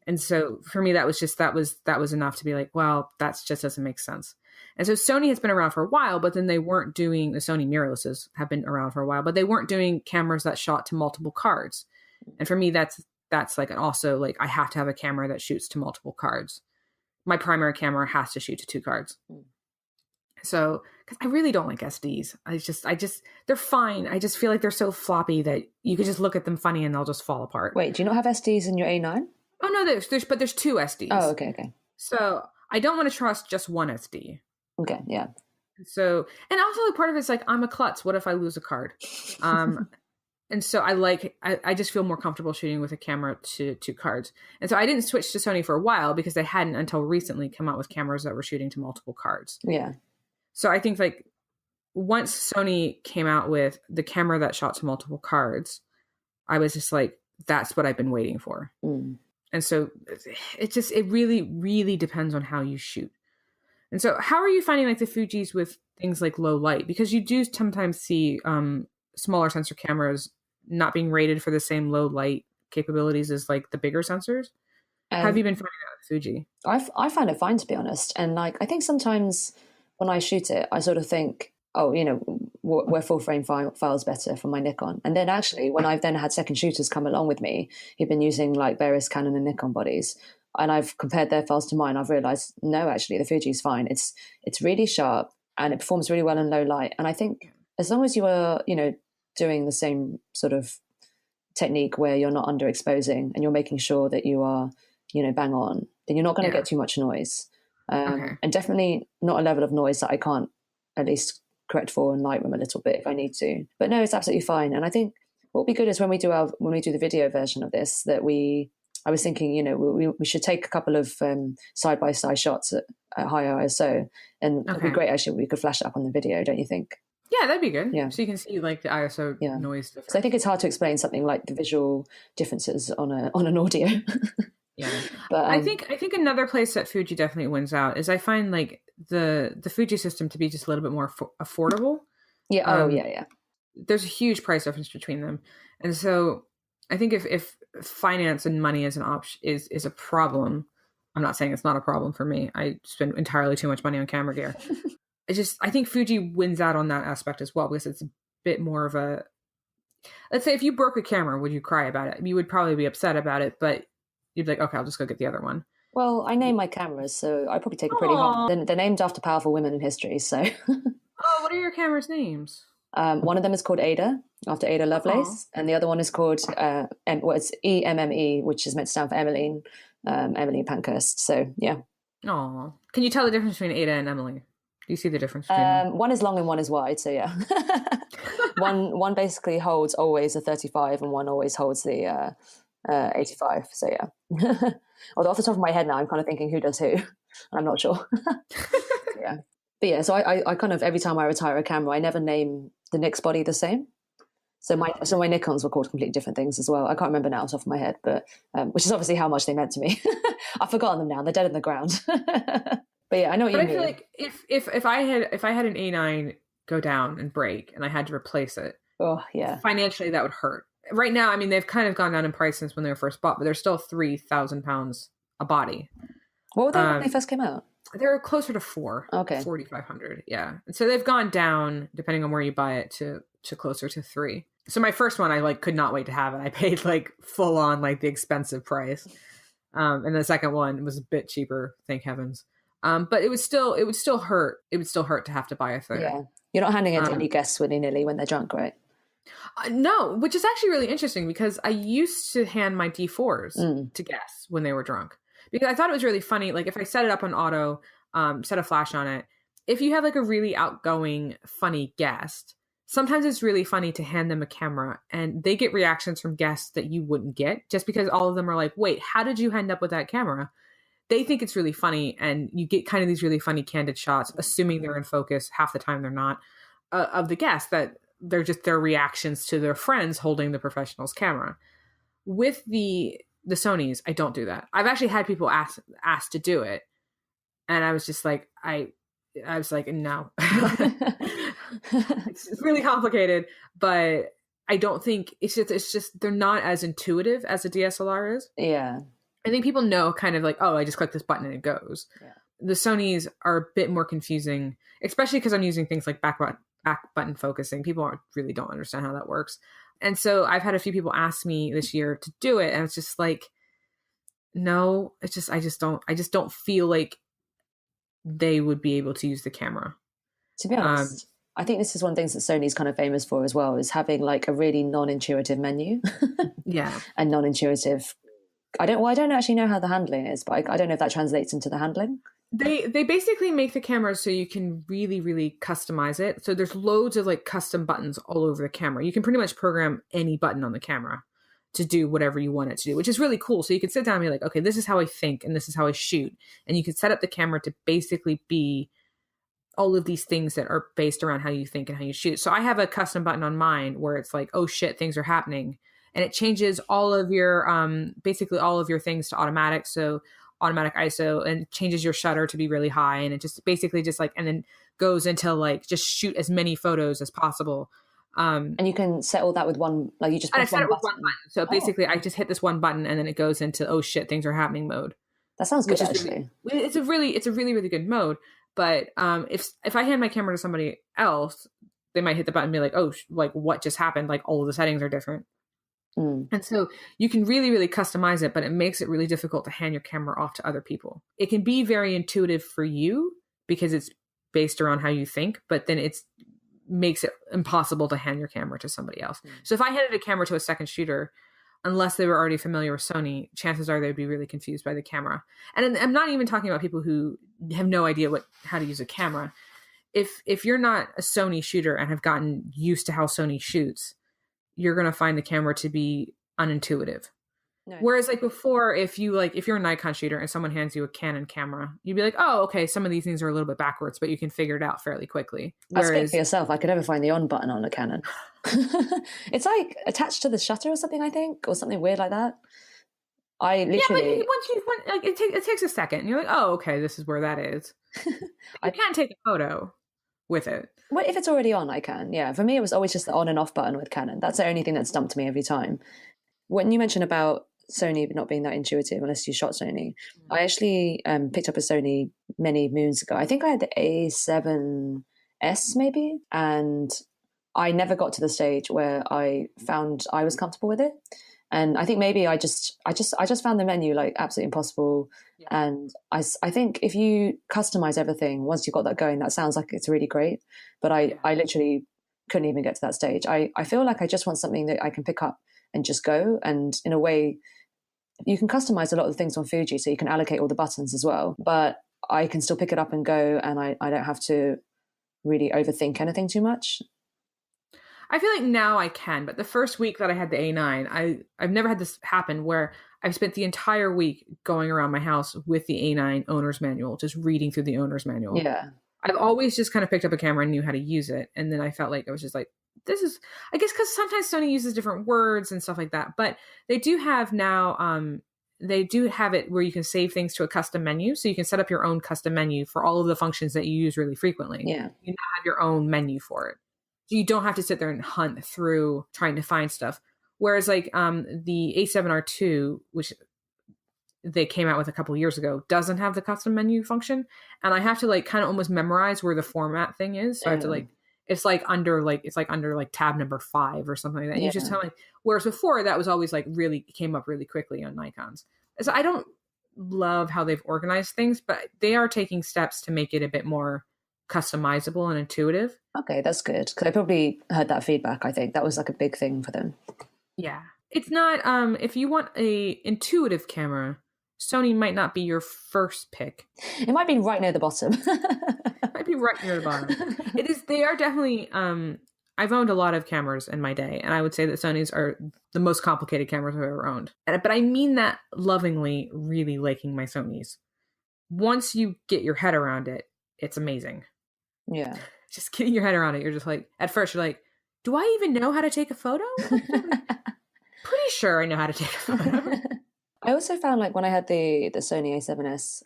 And so for me, that was enough to be like, well, that just doesn't make sense. And so Sony has been around for a while, but then they weren't doing, the Sony mirrorlesses have been around for a while, but they weren't doing cameras that shot to multiple cards. And for me, that's like, also like, I have to have a camera that shoots to multiple cards. My primary camera has to shoot to 2 cards. So, because I really don't like SDs. I just, they're fine. I just feel like they're so floppy that you could just look at them funny and they'll just fall apart. Wait, do you not have SDs in your A9? Oh no, there's 2 SDs. Oh, okay. So I don't want to trust just one SD. Okay, yeah. So, and also like part of it's like, I'm a klutz. What if I lose a card? And so I just feel more comfortable shooting with a camera to 2 cards. And so I didn't switch to Sony for a while because they hadn't until recently come out with cameras that were shooting to multiple cards. Yeah. So I think like once Sony came out with the camera that shot to multiple cards, I was just like, that's what I've been waiting for. And so it really, really depends on how you shoot. And so how are you finding like the Fujis with things like low light? Because you do sometimes see smaller sensor cameras not being rated for the same low light capabilities as like the bigger sensors. How have you been finding that with Fuji? I find it fine, to be honest. And like, I think sometimes when I shoot it, I sort of think, oh, you know, where full frame files better from my Nikon. And then actually, when I've then had second shooters come along with me who've been using like various Canon and Nikon bodies, and I've compared their files to mine, I've realized, no, actually, the Fuji's fine. It's really sharp and it performs really well in low light. And I think as long as you are, you know, doing the same sort of technique where you're not underexposing and you're making sure that you are, you know, bang on, then you're not going to get too much noise. And definitely not a level of noise that I can't at least correct for in Lightroom a little bit if I need to. But no, it's absolutely fine. And I think what would be good is when we do the video version of this, that I was thinking, you know, we should take a couple of side-by-side shots at higher ISO, and it'd be great actually. We could flash it up on the video, don't you think? Yeah, that'd be good. Yeah, so you can see like the ISO noise difference. So I think it's hard to explain something like the visual differences on an audio. Yeah, but I think another place that Fuji definitely wins out is I find like the Fuji system to be just a little bit more affordable. Yeah. Yeah. There's a huge price difference between them, and so I think if finance and money as an option is a problem, I'm not saying it's not a problem for me. I spend entirely too much money on camera gear. I think Fuji wins out on that aspect as well, because it's a bit more of a, let's say if you broke a camera, would you cry about it? You would probably be upset about it, but you'd be like, okay, I'll just go get the other one. Well, I name my cameras, so I probably take it pretty Aw. hard. They're named after powerful women in history, so. Oh, what are your cameras' names? One of them is called Ada, after Ada Lovelace, and the other one is called it's EMME, which is meant to stand for Emmeline, Emmeline Pankhurst. So yeah. Oh, can you tell the difference between Ada and Emily? Do you see the difference between them? One is long and one is wide. So yeah, one basically holds always a 35, and one always holds the 85. So yeah. Although off the top of my head now, I'm kind of thinking who does who, and I'm not sure. Yeah. But yeah, so I kind of, every time I retire a camera, I never name the Nix body the same. So my Nikons were called completely different things as well. I can't remember now off the top of my head, but which is obviously how much they meant to me. I've forgotten them now. They're dead in the ground. But yeah, I know what you mean. I feel like if I had an A9 go down and break and I had to replace it, oh yeah, financially that would hurt. Right now, I mean, they've kind of gone down in price since when they were first bought, but they're still £3,000 a body. What were they when they first came out? They're closer to okay, 4,500, yeah. And so they've gone down, depending on where you buy it, to closer to 3. So my first one, I like could not wait to have it. I paid like full on like the expensive price, and the second one was a bit cheaper, thank heavens. But it would still hurt. It would still hurt to have to buy a third. Yeah, you're not handing it to any guests willy-nilly when they're drunk, right? No, which is actually really interesting, because I used to hand my D4s to guests when they were drunk, because I thought it was really funny. Like if I set it up on auto, set a flash on it, if you have like a really outgoing, funny guest, sometimes it's really funny to hand them a camera and they get reactions from guests that you wouldn't get, just because all of them are like, wait, how did you end up with that camera? They think it's really funny, and you get kind of these really funny candid shots, assuming they're in focus. Half the time they're not, of the guests, that they're just their reactions to their friends holding the professional's camera. With the Sonys, I don't do that. I've actually had people asked to do it, and I was just like, I was like, no. It's really complicated, but I don't think it's just they're not as intuitive as a DSLR is. Yeah. I think people know kind of like, oh, I just click this button and it goes. Yeah. The Sonys are a bit more confusing, especially because I'm using things like back button focusing. People really don't understand how that works. And so I've had a few people ask me this year to do it. And it's just like, no, it's just, I just don't feel like they would be able to use the camera. To be honest, I think this is one of the things that Sony's kind of famous for as well, is having like a really non-intuitive menu. Yeah. And non-intuitive. I don't actually know how the handling is, but I don't know if that translates into the handling. They basically make the camera so you can really, really customize it. So there's loads of like custom buttons all over the camera. You can pretty much program any button on the camera to do whatever you want it to do, which is really cool. So you can sit down and be like, okay, this is how I think and this is how I shoot. And you can set up the camera to basically be all of these things that are based around how you think and how you shoot. So I have a custom button on mine where it's like, oh shit, things are happening. And it changes all of your, basically all of your things to automatic. So automatic ISO, and changes your shutter to be really high. And it just basically just like, and then goes into like, just shoot as many photos as possible. And you can set all that with one, like you just press one button. With one button. So basically I just hit this one button and then it goes into, oh shit, things are happening mode. That sounds good, actually. It's a really, really good mode. But if I hand my camera to somebody else, they might hit the button and be like, oh, like what just happened? Like all of the settings are different. And so you can really, really customize it, but it makes it really difficult to hand your camera off to other people. It can be very intuitive for you because it's based around how you think, but then it makes it impossible to hand your camera to somebody else. So if I handed a camera to a second shooter, unless they were already familiar with Sony, chances are they'd be really confused by the camera. And I'm not even talking about people who have no idea how to use a camera. If you're not a Sony shooter and have gotten used to how Sony shoots, you're going to find the camera to be unintuitive. No. Whereas like before, if you're a Nikon shooter and someone hands you a Canon camera, you'd be like, oh, okay, some of these things are a little bit backwards, but you can figure it out fairly quickly. Whereas, speak for yourself, I could never find the on button on a Canon. It's like attached to the shutter or something, I think, or something weird like that. I literally... Yeah, but it takes a second. And you're like, oh, okay, this is where that is. I can't take a photo with it. Well, if it's already on, I can. Yeah, for me, it was always just the on and off button with Canon. That's the only thing that stumped me every time. When you mentioned about Sony not being that intuitive unless you shot Sony. I actually picked up a Sony many moons ago. I think I had the A7S maybe, and I never got to the stage where I found I was comfortable with it. And I think maybe I just found the menu like absolutely impossible. Yeah. And I think if you customize everything, once you've got that going, that sounds like it's really great. But I literally couldn't even get to that stage. I feel like I just want something that I can pick up and just go. And in a way, you can customize a lot of the things on Fuji, so you can allocate all the buttons as well. But I can still pick it up and go, and I don't have to really overthink anything too much. I feel like now I can, but the first week that I had the A9, I've never had this happen where I've spent the entire week going around my house with the A9 owner's manual, just reading through the owner's manual. Yeah. I've always just kind of picked up a camera and knew how to use it. And then I felt like I was just like, this is, I guess because sometimes Sony uses different words and stuff like that. But they do have now, they do have it where you can save things to a custom menu. So you can set up your own custom menu for all of the functions that you use really frequently. Yeah. You now have your own menu for it. So you don't have to sit there and hunt through trying to find stuff. Whereas like the A7R2, which they came out with a couple of years ago, doesn't have the custom menu function. And I have to like kind of almost memorize where the format thing is. So I have to like, it's like under tab number 5 or something like that. Yeah. You just tell me. Whereas before that was always like really came up really quickly on Nikons. So I don't love how they've organized things, but they are taking steps to make it a bit more customizable and intuitive. Okay, that's good, because I probably heard that feedback. I think that was like a big thing for them. Yeah, it's not if you want a intuitive camera, Sony might not be your first pick. It might be right near the bottom. It might be right near the bottom. It is. They are definitely I've owned a lot of cameras in my day, and I would say that Sony's are the most complicated cameras I've ever owned. But I mean that lovingly, really liking my Sonys. Once you get your head around it, it's amazing. Yeah. Just getting your head around it, you're just like, at first you're like, do I even know how to take a photo? Pretty sure I know how to take a photo. I also found like when I had the Sony A7S,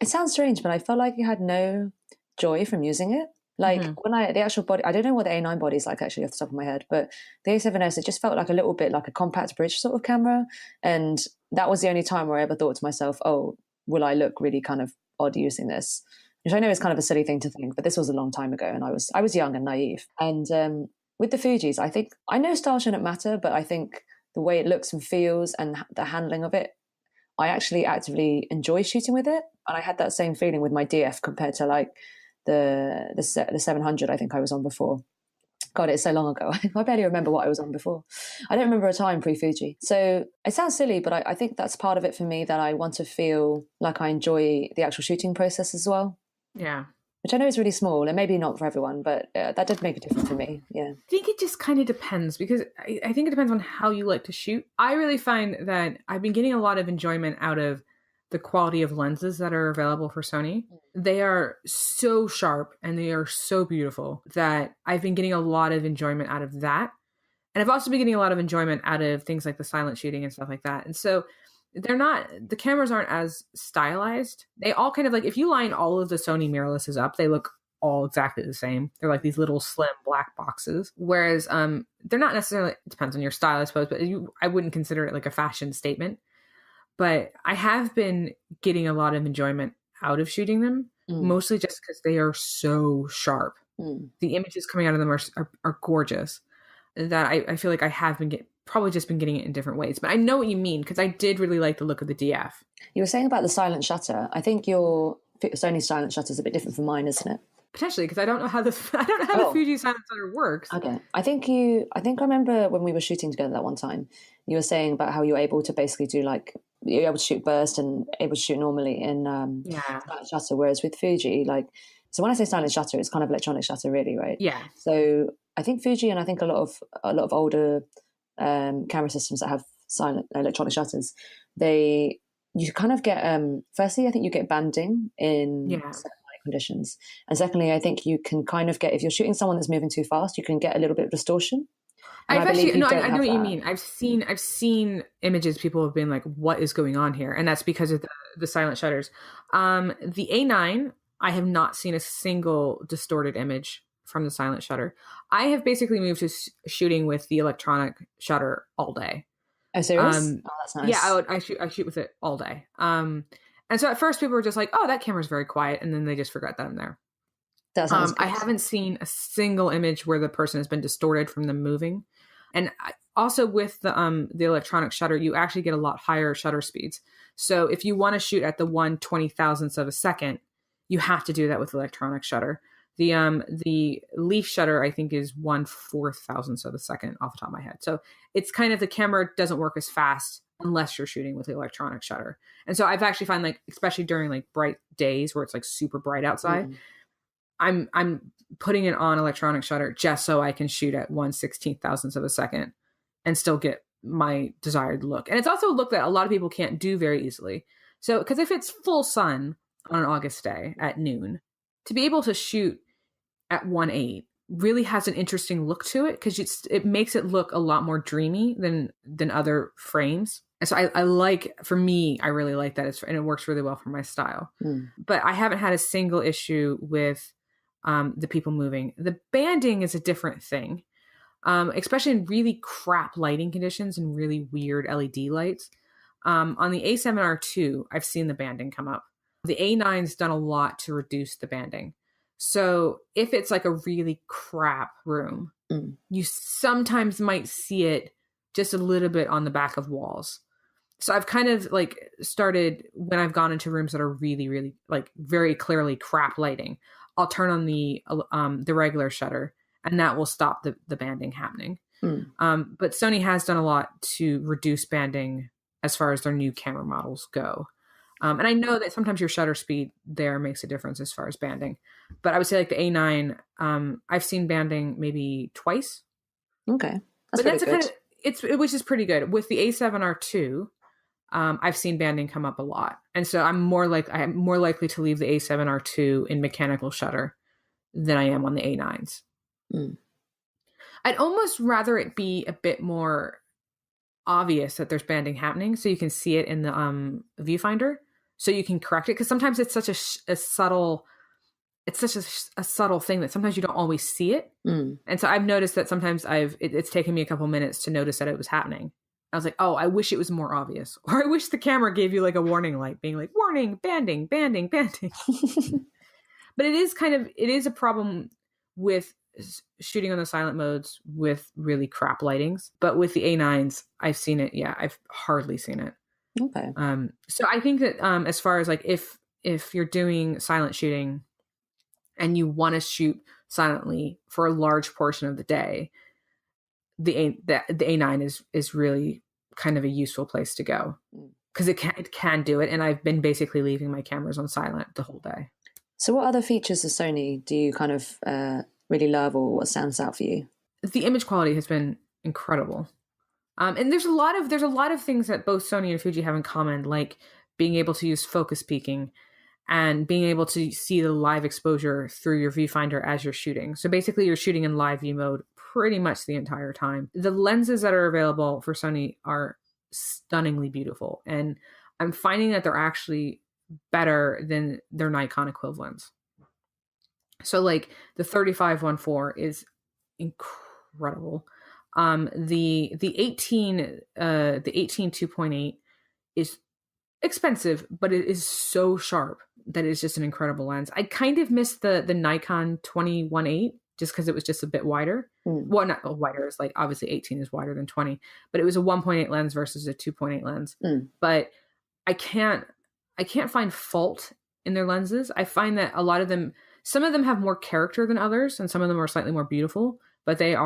it sounds strange, but I felt like you had no joy from using it. Like when the actual body, I don't know what the A9 body is like actually off the top of my head, but the A7S, it just felt like a little bit like a compact bridge sort of camera. And that was the only time where I ever thought to myself, oh, will I look really kind of odd using this? Which I know is kind of a silly thing to think, but this was a long time ago and I was young and naive. And with the Fujis, I know style shouldn't matter, but I think the way it looks and feels and the handling of it, I actually actively enjoy shooting with it. And I had that same feeling with my DF compared to like the 700 I think I was on before. God, it's so long ago. I barely remember what I was on before. I don't remember a time pre-Fuji. So it sounds silly, but I think that's part of it for me, that I want to feel like I enjoy the actual shooting process as well. Yeah. Which I know is really small and maybe not for everyone, but that did make a difference for me. Yeah. I think it just kind of depends, because I think it depends on how you like to shoot. I really find that I've been getting a lot of enjoyment out of the quality of lenses that are available for Sony. They are so sharp and they are so beautiful that I've been getting a lot of enjoyment out of that. And I've also been getting a lot of enjoyment out of things like the silent shooting and stuff like that. And so the cameras aren't as stylized. They all kind of like, if you line all of the Sony mirrorlesses up, they look all exactly the same. They're like these little slim black boxes. Whereas they're not necessarily, it depends on your style, I suppose, but I wouldn't consider it like a fashion statement. But I have been getting a lot of enjoyment out of shooting them, mostly just because they are so sharp. The images coming out of them are gorgeous. That I feel like I have been probably just been getting it in different ways. But I know what you mean, because I did really like the look of the DF. You were saying about the silent shutter. I think your Sony silent shutter is a bit different from mine, isn't it? Potentially, because I don't know how the Fuji silent shutter works. Okay, I think I remember when we were shooting together that one time, you were saying about how you're able to basically do like, you're able to shoot burst and able to shoot normally in silent shutter, whereas with Fuji, like, so when I say silent shutter, it's kind of electronic shutter, really, right? Yeah. So I think Fuji and I think a lot of older camera systems that have silent electronic shutters, you kind of get firstly, I think you get banding in certain light conditions, and secondly, I think you can kind of get, if you're shooting someone that's moving too fast, you can get a little bit of distortion. I know what you mean. I've seen images people have been like, what is going on here? And that's because of the silent shutters. The A9, I have not seen a single distorted image from the silent shutter. I have basically moved to shooting with the electronic shutter all day. Oh, serious? Oh, that's Yeah, nice. I shoot with it all day. And so at first people were just like, oh, that camera's very quiet. And then they just forgot that I'm there. That sounds I good. haven't seen a single image where the person has been distorted from them moving. And also with the electronic shutter, you actually get a lot higher shutter speeds. So if you want to shoot at the 1/20,000th of a second, you have to do that with electronic shutter. The leaf shutter, I think, is 1/4000th of a second off the top of my head. So it's kind of, the camera doesn't work as fast unless you're shooting with the electronic shutter. And so I've actually found, like, especially during like bright days where it's like super bright outside, I'm putting it on electronic shutter just so I can shoot at 1/16,000th of a second and still get my desired look. And it's also a look that a lot of people can't do very easily. So, because if it's full sun on an August day at noon, to be able to shoot at 1/8 really has an interesting look to it, because it makes it look a lot more dreamy than other frames. And so I like, for me, I really like that. And it works really well for my style. But I haven't had a single issue with the people moving. The banding is a different thing, especially in really crap lighting conditions and really weird LED lights. On the A7R2, I've seen the banding come up. The A9's done a lot to reduce the banding. So if it's like a really crap room, you sometimes might see it just a little bit on the back of walls. So I've kind of like started, when I've gone into rooms that are really, really like very clearly crap lighting, I'll turn on the regular shutter, and that will stop the banding happening. But Sony has done a lot to reduce banding as far as their new camera models go. And I know that sometimes your shutter speed there makes a difference as far as banding. But I would say like the A9, I've seen banding maybe twice. Okay. That's pretty good. Which is pretty good. With the A7R2, I've seen banding come up a lot. And so I'm more likely to leave the A7R2 in mechanical shutter than I am on the A9s. I'd almost rather it be a bit more obvious that there's banding happening, so you can see it in the viewfinder, so you can correct it, because sometimes it's such a subtle thing that sometimes you don't always see it. And so I've noticed that sometimes it's taken me a couple minutes to notice that it was happening. I was like, oh, I wish it was more obvious, or I wish the camera gave you like a warning light being like, warning, banding, banding, banding. But it is a problem with shooting on the silent modes with really crap lightings. But with the A9s, I've seen it. Yeah, I've hardly seen it. Okay. So I think that as far as like if you're doing silent shooting and you want to shoot silently for a large portion of the day, the A9 is really kind of a useful place to go, because it can do it. And I've been basically leaving my cameras on silent the whole day. So what other features of Sony do you kind of really love, or what stands out for you? The image quality has been incredible. And there's a lot of things that both Sony and Fuji have in common, like being able to use focus peaking and being able to see the live exposure through your viewfinder as you're shooting. So basically you're shooting in live view mode pretty much the entire time. The lenses that are available for Sony are stunningly beautiful, and I'm finding that they're actually better than their Nikon equivalents. So like the 35-1.4 is incredible. The 18 2.8 is expensive, but it is so sharp that it's just an incredible lens. I kind of missed the Nikon 20-1.8 just because it was just a bit wider. Well, not wider. It's like obviously 18 is wider than 20, but it was a 1.8 lens versus a 2.8 lens. But I can't find fault in their lenses. I find that a lot of them, some of them have more character than others, and some of them are slightly more beautiful, but they're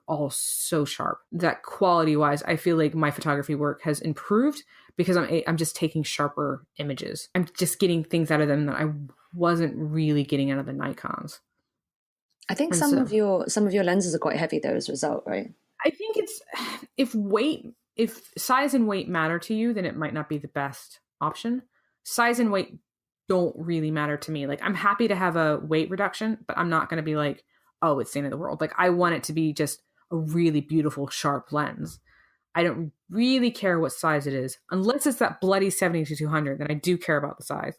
all so sharp that quality wise, I feel like my photography work has improved because I'm just taking sharper images. I'm just getting things out of them that I wasn't really getting out of the Nikons. I think some of your lenses are quite heavy though as a result, right? I think it's if size and weight matter to you, then it might not be the best option. Size and weight don't really matter to me. Like, I'm happy to have a weight reduction, but I'm not going to be like, oh, it's the end of the world. Like, I want it to be just a really beautiful, sharp lens. I don't really care what size it is, unless it's that bloody 70-200, then I do care about the size.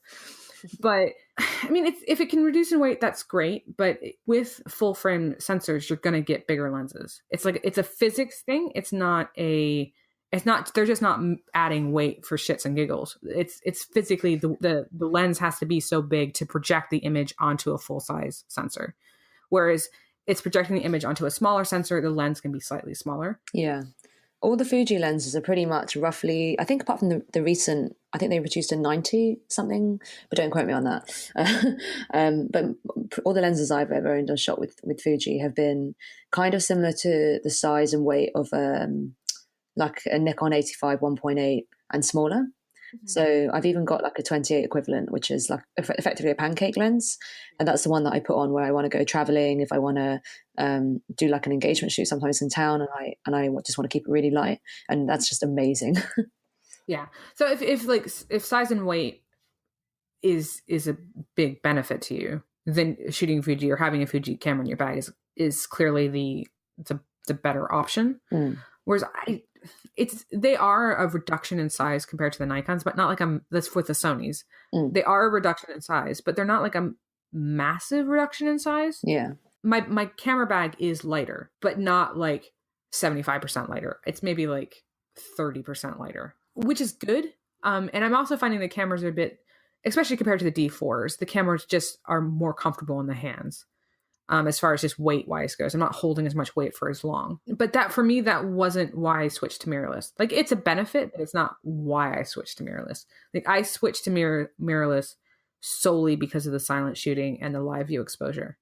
But I mean, if it can reduce in weight, that's great. But with full frame sensors, you're going to get bigger lenses. It's like, it's a physics thing. It's not a they're just not adding weight for shits and giggles. It's physically the lens has to be so big to project the image onto a full size sensor. Whereas it's projecting the image onto a smaller sensor, the lens can be slightly smaller. Yeah. All the Fuji lenses are pretty much roughly, I think apart from the recent, I think they reduced to 90 something, but don't quote me on that. But all the lenses I've ever owned or shot with Fuji have been kind of similar to the size and weight of like a Nikon 85 1.8 and smaller. Mm-hmm. So I've even got like a 28 equivalent, which is like effectively a pancake lens. And that's the one that I put on where I want to go traveling, if I want to do like an engagement shoot sometimes in town, and I just want to keep it really light. And that's just amazing. Yeah. So if size and weight is a big benefit to you, then shooting Fuji or having a Fuji camera in your bag is clearly the better option. Whereas they are a reduction in size compared to the Nikons, but not like that's with the Sonys. They are a reduction in size, but they're not like a massive reduction in size. Yeah. My camera bag is lighter, but not like 75% lighter. It's maybe like 30% lighter, which is good. And I'm also finding the cameras are a bit, especially compared to the D4s, the cameras just are more comfortable in the hands. As far as just weight wise goes, I'm not holding as much weight for as long. But that for me, that wasn't why I switched to mirrorless. Like it's a benefit, but it's not why I switched to mirrorless. Like I switched to mirrorless solely because of the silent shooting and the live view exposure.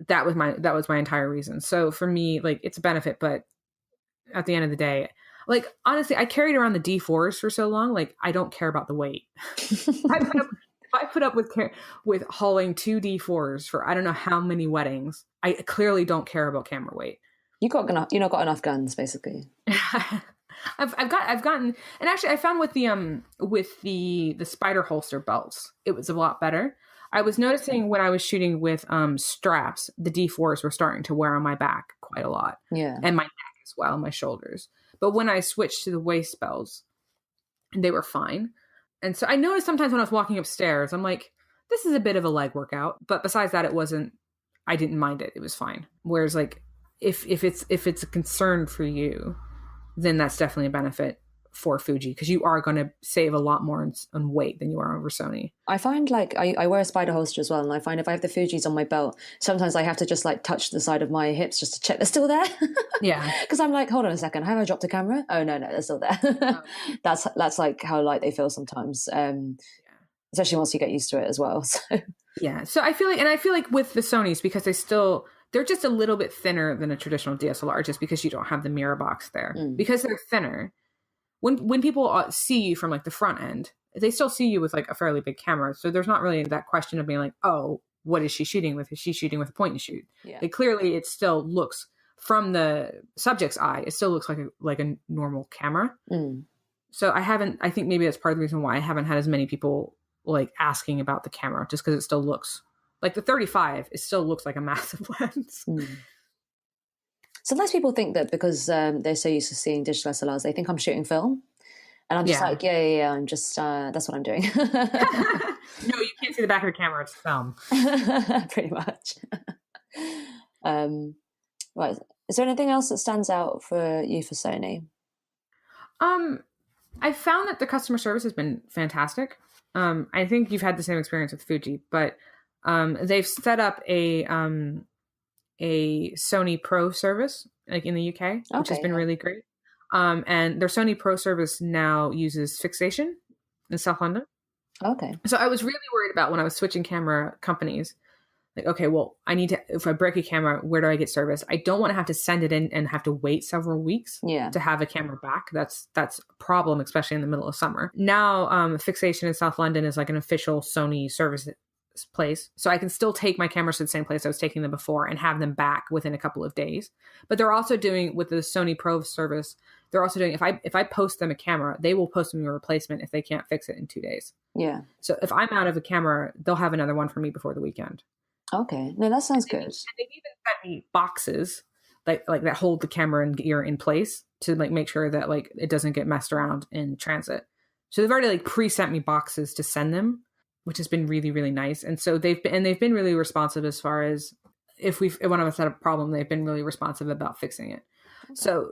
That was my entire reason. So for me, like it's a benefit, but at the end of the day, like honestly, I carried around the D4s for so long. Like I don't care about the weight. I put up with hauling 2 D4s for I don't know how many weddings. I clearly don't care about camera weight. You've not got enough guns, basically. I've gotten, and actually I found with the spider holster belts, it was a lot better. I was noticing when I was shooting with straps, the D4s were starting to wear on my back quite a lot. Yeah, and my neck as well, my shoulders. But when I switched to the waist belts, they were fine. And so I noticed sometimes when I was walking upstairs, I'm like, this is a bit of a leg workout. But besides that, I didn't mind it. It was fine. Whereas like, if it's a concern for you, then that's definitely a benefit for Fuji, because you are going to save a lot more on weight than you are over Sony. I find like I wear a spider holster as well, and I find if I have the Fujis on my belt, sometimes I have to just like touch the side of my hips just to check they're still there. Yeah, because I'm like, hold on a second, have I dropped a camera? Oh no, they're still there. Oh. That's like how light they feel sometimes, especially once you get used to it as well. So yeah, so I feel like with the Sonys, because they're just a little bit thinner than a traditional DSLR, just because you don't have the mirror box there. Because they're thinner. When people see you from like the front end, they still see you with like a fairly big camera. So there's not really that question of being like, oh, what is she shooting with? Is she shooting with a point and shoot? Yeah. Clearly it still looks, from the subject's eye, it still looks like a normal camera. So I think maybe that's part of the reason why I haven't had as many people like asking about the camera, just because it still looks like the 35, it still looks like a massive lens. Sometimes people think that because they're so used to seeing digital SLRs, they think I'm shooting film. And I'm just like, yeah, I'm just, that's what I'm doing. No, you can't see the back of the camera, it's film. Pretty much. Right. Is there anything else that stands out for you for Sony? I found that the customer service has been fantastic. I think you've had the same experience with Fuji, but they've set up a Sony Pro service like in the UK, which has been really great. And their Sony Pro service now uses fixation in South London. Okay. So I was really worried about when I was switching camera companies, like, okay, well, if I break a camera, where do I get service? I don't want to have to send it in and have to wait several weeks to have a camera back. That's a problem, especially in the middle of summer. Now, fixation in South London is like an official Sony service place. So I can still take my cameras to the same place I was taking them before and have them back within a couple of days. But they're also doing, with the Sony Pro service, they're also doing, if I post them a camera, they will post me a replacement if they can't fix it in 2 days. Yeah. So if I'm out of a camera, they'll have another one for me before the weekend. Okay. No, that sounds good. And they've even sent me boxes like that hold the camera and gear in place to like make sure that like it doesn't get messed around in transit. So they've already like pre-sent me boxes to send them, which has been really, really nice. And so they've been really responsive as far as if one of us had a problem, they've been really responsive about fixing it. Okay. So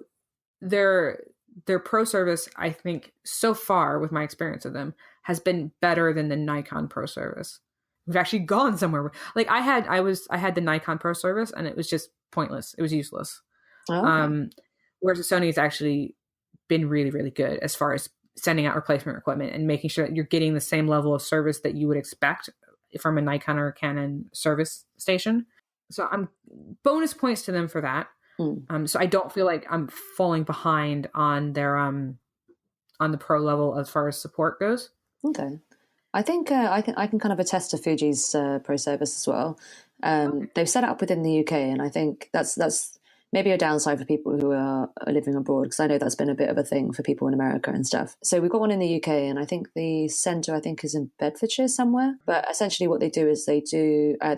their Pro service, I think so far with my experience of them, has been better than the Nikon Pro service. We've actually gone somewhere. Like I had the Nikon Pro service and it was just pointless. It was useless. Oh, okay. Whereas the Sony has actually been really, really good as far as sending out replacement equipment and making sure that you're getting the same level of service that you would expect from a Nikon or a Canon service station. So I'm bonus points to them for that. So I don't feel like I'm falling behind on their on the Pro level as far as support goes. Okay. I think I can kind of attest to Fuji's Pro service as well. They've set it up within the UK, and I think that's maybe a downside for people who are living abroad, because I know that's been a bit of a thing for people in America and stuff. So we've got one in the UK, and I think the centre is in Bedfordshire somewhere. But essentially, what they do is they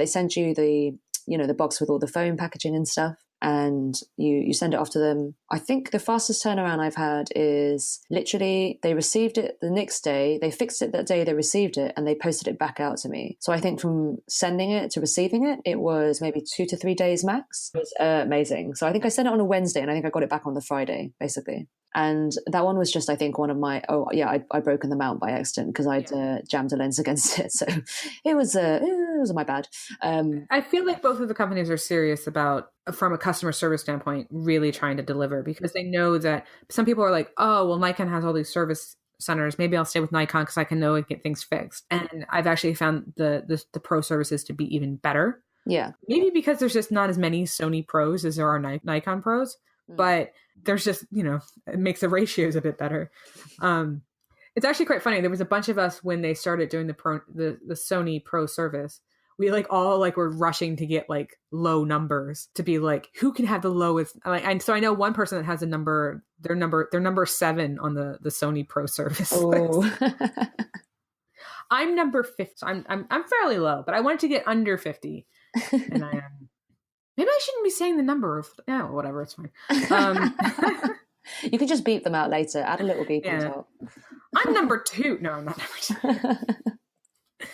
send you the box with all the phone packaging and stuff, and you send it off to them. I think the fastest turnaround I've had is literally they received it the next day, they fixed it that day they received it, and they posted it back out to me. So I think from sending it to receiving it, it was maybe 2 to 3 days max. It was amazing. So I think I sent it on a Wednesday, and I think I got it back on the Friday, basically. And that one was just, I think, one of my, I'd broken the mount by accident because I'd jammed a lens against it. So it was my bad. I feel like both of the companies are serious about, from a customer service standpoint, really trying to deliver, because they know that some people are like, oh, well, Nikon has all these service centers. Maybe I'll stay with Nikon because I can know and get things fixed. And I've actually found the Pro services to be even better. Yeah. Maybe because there's just not as many Sony Pros as there are Nikon Pros, but there's just, it makes the ratios a bit better. It's actually quite funny. There was a bunch of us when they started doing the Sony Pro service. We all were rushing to get low numbers to be who can have the lowest. And so I know one person that has they're number 7 on the Sony Pro service. Oh. I'm number 50. So I'm fairly low, but I wanted to get under 50, and I am. Maybe I shouldn't be saying the number of, whatever, it's fine. You can just beep them out later. Add a little beep on top. I'm number 2. No, I'm not number 2.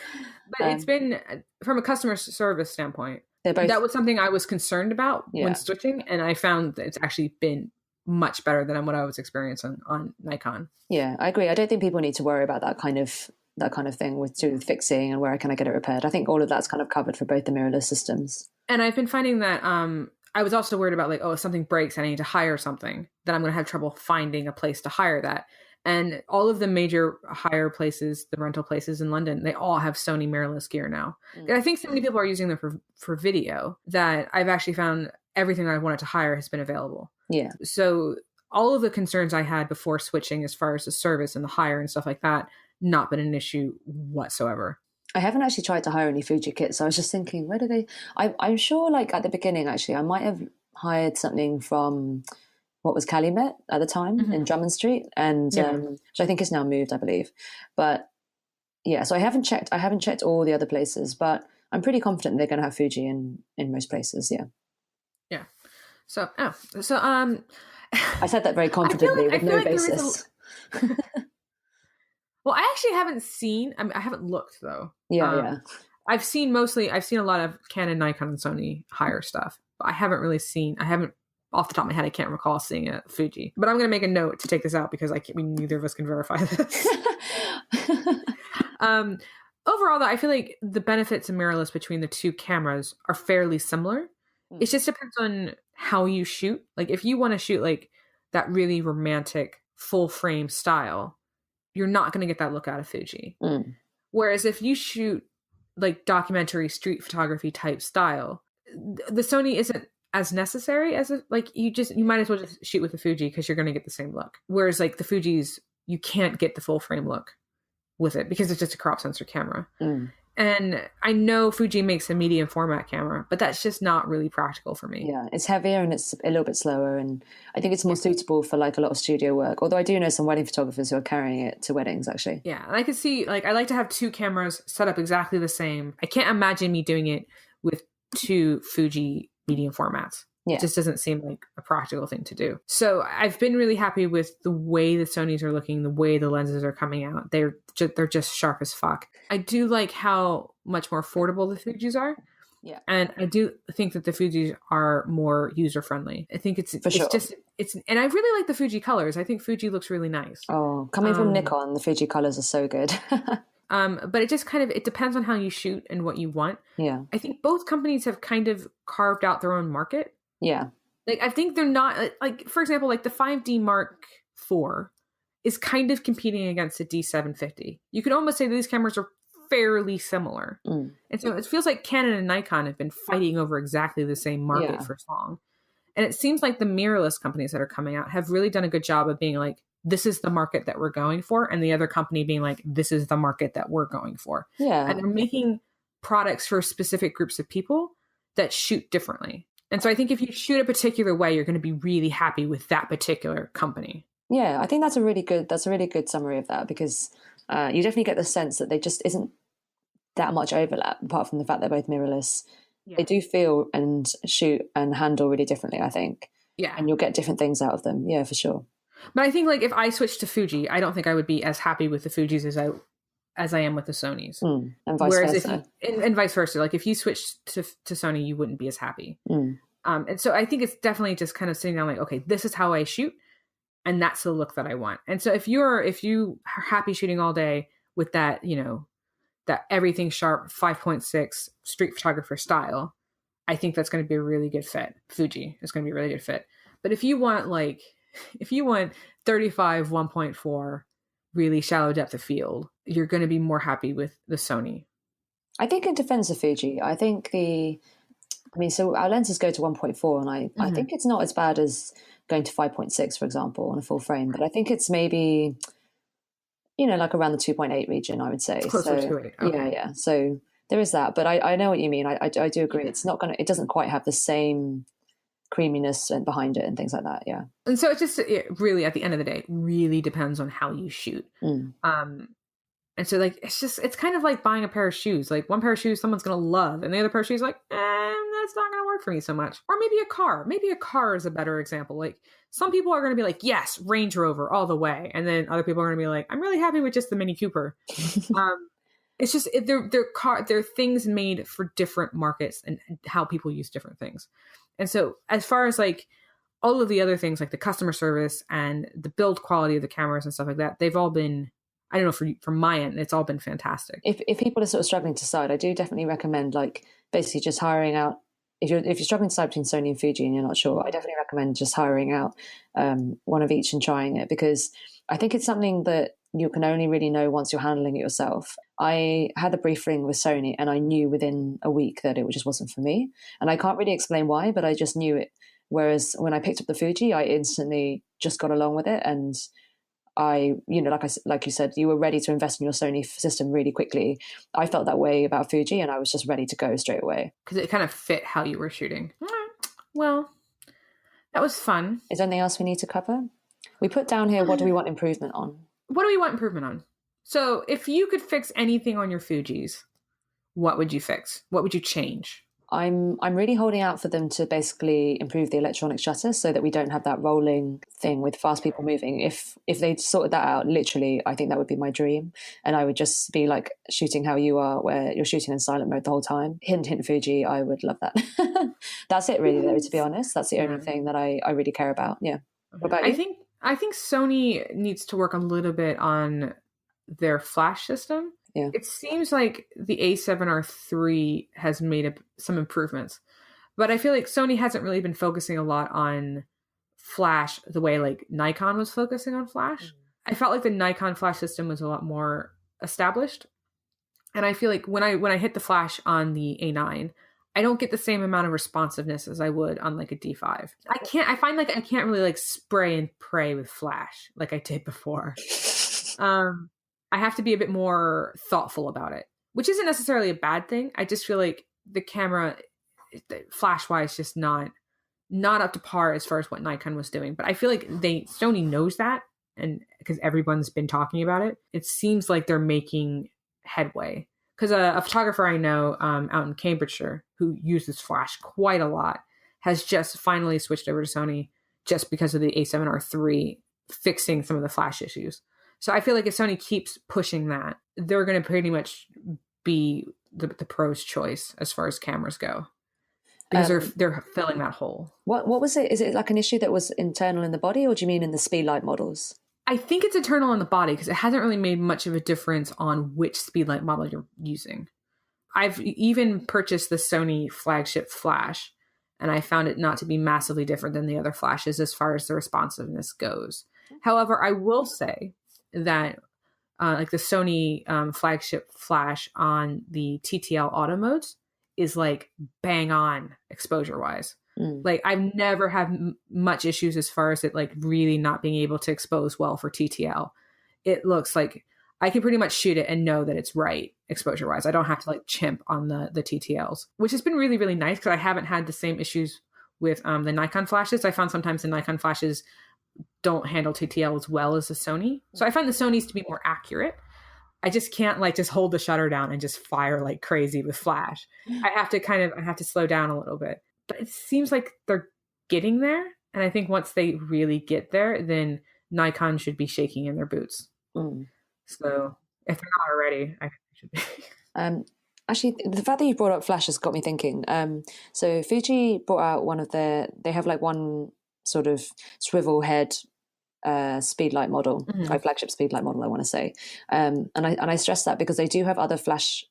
But it's been, from a customer service standpoint, that was something I was concerned about when switching, and I found that it's actually been much better than what I was experiencing on Nikon. Yeah, I agree. I don't think people need to worry about that kind of thing with fixing and where can I get it repaired. I think all of that's kind of covered for both the mirrorless systems. And I've been finding that I was also worried about if something breaks and I need to hire something, then I'm going to have trouble finding a place to hire that. And all of the major hire places, the rental places in London, they all have Sony mirrorless gear now. And I think so many people are using them for video that I've actually found everything I wanted to hire has been available. Yeah. So all of the concerns I had before switching as far as the service and the hire and stuff like that, not been an issue whatsoever. I haven't actually tried to hire any Fuji kits. So I was just thinking, where do they... I'm sure at the beginning, actually, I might have hired something from what was Calumet at the time in Drummond Street, and which I think is now moved, I believe. But yeah, so I haven't checked all the other places, but I'm pretty confident they're going to have Fuji in most places. Yeah. Yeah. So I said that very confidently with no basis. Well, I actually haven't seen. I haven't looked though. Yeah. I've seen a lot of Canon, Nikon, and Sony hire stuff, but I haven't really seen. I haven't, off the top of my head, I can't recall seeing a Fuji. But I'm going to make a note to take this out because neither of us can verify this. Overall, though, I feel like the benefits of mirrorless between the two cameras are fairly similar. It just depends on how you shoot. If you want to shoot that really romantic full frame style, you're not going to get that look out of Fuji. Whereas if you shoot documentary street photography type style, the Sony isn't as necessary as you might as well just shoot with the Fuji because you're going to get the same look. Whereas the Fuji's, you can't get the full frame look with it because it's just a crop sensor camera. And I know Fuji makes a medium format camera, but that's just not really practical for me. Yeah, it's heavier and it's a little bit slower, and I think it's more suitable for a lot of studio work. Although I do know some wedding photographers who are carrying it to weddings, actually. Yeah, and I could see, I like to have two cameras set up exactly the same. I can't imagine me doing it with two Fuji medium formats. Yeah. It just doesn't seem like a practical thing to do. So I've been really happy with the way the Sonys are looking, the way the lenses are coming out. They're just sharp as fuck. I do like how much more affordable the Fujis are. Yeah. And I do think that the Fujis are more user friendly. I think it's sure. just and I really like the Fuji colors. I think Fuji looks really nice. Oh, coming from Nikon, the Fuji colors are so good. But it just kind of, it depends on how you shoot and what you want. Yeah. I think both companies have kind of carved out their own market. Yeah. Like, I think they're not, like, for example, like the 5D Mark IV is kind of competing against the D750. You could almost say that these cameras are fairly similar. Mm. And so it feels like Canon and Nikon have been fighting over exactly the same market for so long. And it seems like the mirrorless companies that are coming out have really done a good job of being like, this is the market that we're going for. And the other company being like, this is the market that we're going for. Yeah. And they're making products for specific groups of people that shoot differently. And so I think if you shoot a particular way, you're going to be really happy with that particular company. Yeah, I think that's a really good summary of that, because you definitely get the sense that there just isn't that much overlap, apart from the fact they're both mirrorless. Yeah. They do feel and shoot and handle really differently, I think. Yeah. And you'll get different things out of them. Yeah, for sure. But I think, like, if I switched to Fuji, I don't think I would be as happy with the Fujis as I am with the Sonys. And vice versa. And vice versa. Like, if you switched to Sony, you wouldn't be as happy. And so I think it's definitely just kind of sitting down like, okay, this is how I shoot, and that's the look that I want. And so if you are happy shooting all day with that, you know, that everything sharp 5.6 street photographer style, I think that's going to be a really good fit. Fuji is going to be a really good fit. But if you want 35 1.4 really shallow depth of field, you're going to be more happy with the Sony. I think in defense of Fuji, so our lenses go to 1.4, and I think it's not as bad as going to 5.6, for example, on a full frame. But I think it's maybe, like around the 2.8 region, I would say. It's closer to 2.8. Okay. Yeah. So there is that. But I know what you mean. I do agree. It doesn't quite have the same creaminess behind it and things like that. Yeah. And so it really, at the end of the day, really depends on how you shoot. And so, like, it's kind of like buying a pair of shoes. Like, one pair of shoes someone's going to love, and the other pair of shoes, like, that's not going to work for me so much. Or maybe a car. Maybe a car is a better example. Like, some people are going to be like, yes, Range Rover all the way. And then other people are going to be like, I'm really happy with just the Mini Cooper. It's just, they're things made for different markets and how people use different things. And so, as far as, like, all of the other things, like the customer service and the build quality of the cameras and stuff like that, they've all been, I don't know, from my end, it's all been fantastic. If people are sort of struggling to decide, I do definitely recommend, like, basically just hiring out. If you're struggling to decide between Sony and Fuji and you're not sure, I definitely recommend just hiring out one of each and trying it, because I think it's something that you can only really know once you're handling it yourself. I had a briefing with Sony, and I knew within a week that it just wasn't for me. And I can't really explain why, but I just knew it. Whereas when I picked up the Fuji, I instantly just got along with it, and I, like you said, you were ready to invest in your Sony system really quickly. I felt that way about Fuji, and I was just ready to go straight away. Because it kind of fit how you were shooting. Well, that was fun. Is there anything else we need to cover? We put down here, what do we want improvement on? What do we want improvement on? So if you could fix anything on your Fujis, what would you fix? What would you change? I'm really holding out for them to basically improve the electronic shutter so that we don't have that rolling thing with fast people moving. If they'd sorted that out, literally, I think that would be my dream. And I would just be like shooting how you are, where you're shooting in silent mode the whole time. Hint, Fuji, I would love that. That's it really, though, to be honest. That's the only thing that I really care about. Yeah. What about you? I think Sony needs to work a little bit on their flash system. Yeah. It seems like the A7R III has made some improvements, but I feel like Sony hasn't really been focusing a lot on flash the way like Nikon was focusing on flash. I felt like the Nikon flash system was a lot more established, and I feel like when I hit the flash on the A9, I don't get the same amount of responsiveness as I would on like a D5. I find like I can't really like spray and pray with flash like I did before. I have to be a bit more thoughtful about it, which isn't necessarily a bad thing. I just feel like the camera, flash-wise, just not up to par as far as what Nikon was doing. But I feel like Sony knows that, and because everyone's been talking about it, it seems like they're making headway. Because a photographer I know out in Cambridgeshire who uses flash quite a lot has just finally switched over to Sony just because of the A7R III fixing some of the flash issues. So I feel like if Sony keeps pushing that, they're going to pretty much be the pro's choice as far as cameras go, because they're filling that hole. What was it? Is it like an issue that was internal in the body, or do you mean in the speedlight models? I think it's internal in the body because it hasn't really made much of a difference on which speedlight model you're using. I've even purchased the Sony flagship flash, and I found it not to be massively different than the other flashes as far as the responsiveness goes. However, I will say that like the Sony flagship flash on the TTL auto modes is like bang on exposure wise. Like I've never had much issues as far as it like really not being able to expose well for TTL. It looks like I can pretty much shoot it and know that it's right exposure wise. I don't have to like chimp on the TTLs, which has been really, really nice because I haven't had the same issues with the Nikon flashes. I found sometimes the Nikon flashes don't handle TTL as well as the Sony. So I find the Sonys to be more accurate. I just can't like just hold the shutter down and just fire like crazy with flash. I have to slow down a little bit. But it seems like they're getting there. And I think once they really get there, then Nikon should be shaking in their boots. So if they're not already, I think they should be. Actually, the fact that you brought up flash has got me thinking. So Fuji brought out they have like one sort of swivel head speedlight model, like flagship speedlight model, I want to say. And I stress that because they do have other flash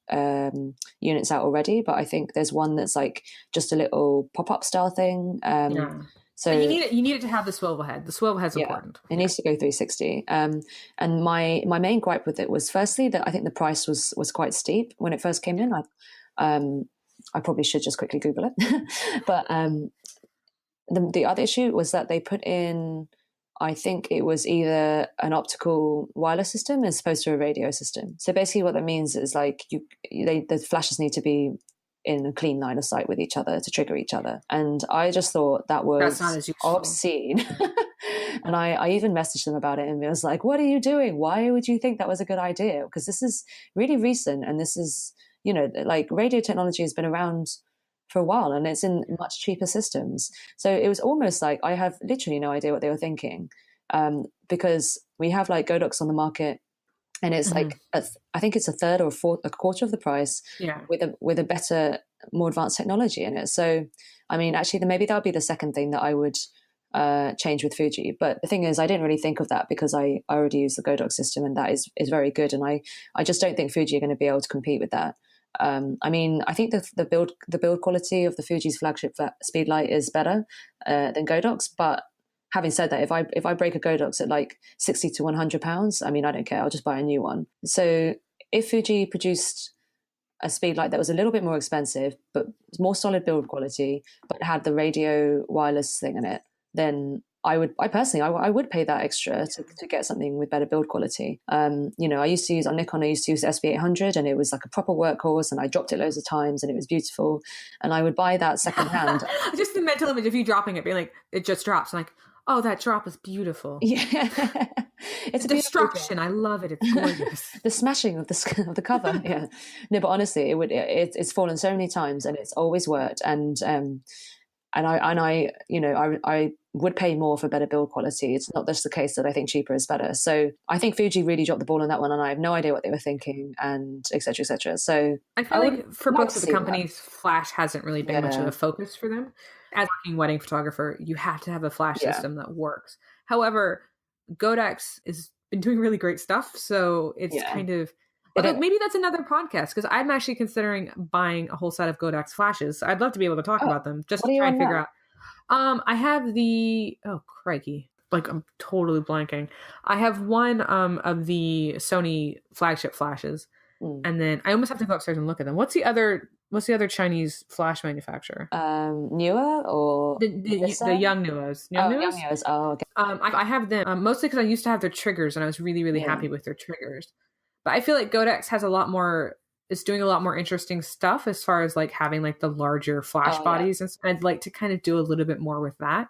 units out already, but I think there's one that's like just a little pop-up style thing. So and you need it to have the swivel head. The swivel head's important. It needs to go 360. And my main gripe with it was firstly that I think the price was quite steep when it first came in. I probably should just quickly Google it. But the other issue was that they put in, I think it was either an optical wireless system as opposed to a radio system. So basically what that means is like the flashes need to be in a clean line of sight with each other to trigger each other. And I just thought that was obscene. And I even messaged them about it and I was like, what are you doing? Why would you think that was a good idea? Because this is really recent and this is, like radio technology has been around for a while and it's in much cheaper systems. So it was almost like I have literally no idea what they were thinking, because we have like Godox on the market and it's like I think it's a third or a quarter of the price with a better, more advanced technology in it. So I mean, actually maybe that would be the second thing that I would change with Fuji. But the thing is, I didn't really think of that because I already use the Godox system and that is very good. And I just don't think Fuji are going to be able to compete with that. I mean, I think the build quality of the Fuji's flagship speedlight is better than Godox. But having said that, if I break a Godox at like £60 to £100, I mean, I don't care. I'll just buy a new one. So if Fuji produced a speedlight that was a little bit more expensive but more solid build quality, but had the radio wireless thing in it, then I would pay that extra to get something with better build quality. I used to use on Nikon, I used to use SB800 and it was like a proper workhorse and I dropped it loads of times and it was beautiful. And I would buy that secondhand. Just the mental image of you dropping it, being like, it just drops. I'm like, oh, that drop is beautiful. Yeah. It's a destruction. I love it. It's gorgeous. The smashing of the cover. Yeah. No, but honestly, it's fallen so many times and it's always worked. And I would pay more for better build quality. It's not just the case that I think cheaper is better. So I think Fuji really dropped the ball on that one and I have no idea what they were thinking and et cetera, et cetera. So I feel like for both of the companies, flash hasn't really been much of a focus for them. As a working wedding photographer, you have to have a flash system that works. However, Godox has been doing really great stuff. So it's kind of... maybe that's another podcast because I'm actually considering buying a whole set of Godox flashes. I'd love to be able to talk about them just to try and figure out. I have crikey. Like I'm totally blanking. I have one of the Sony flagship flashes. And then I almost have to go upstairs and look at them. What's the other Chinese flash manufacturer? Newer or the young Nuos? Young Nuos? Oh, okay. I have them mostly because I used to have their triggers and I was really, really happy with their triggers. But I feel like Godox has is doing a lot more interesting stuff as far as like having like the larger flash bodies. And I'd like to kind of do a little bit more with that.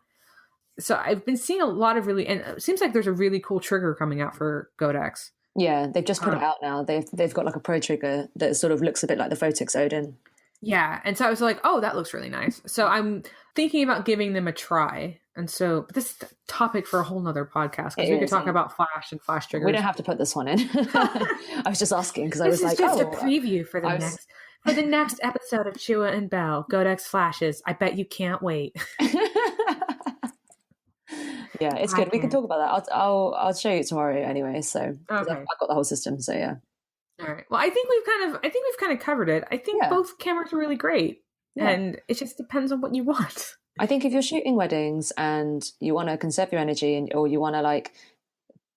So I've been seeing a lot of and it seems like there's a really cool trigger coming out for Godox. Yeah, they've just put it out now. They've got like a pro trigger that sort of looks a bit like the Photix Odin. Yeah, and so I was like, oh, that looks really nice. So I'm thinking about giving them a try And so, but this is a topic for a whole nother podcast, because we could talk about flash and flash triggers. We don't have to put this one in. I was just asking because I was like, this is just a preview for the next episode of Chua and Bell. Godex flashes. I bet you can't wait. Yeah, it's good. We can talk about that. I'll show you tomorrow anyway. So okay. I've got the whole system. So yeah. All right. Well, I think we've kind of covered it. I think both cameras are really great, and it just depends on what you want. I think if you're shooting weddings and you want to conserve your energy, or you want to like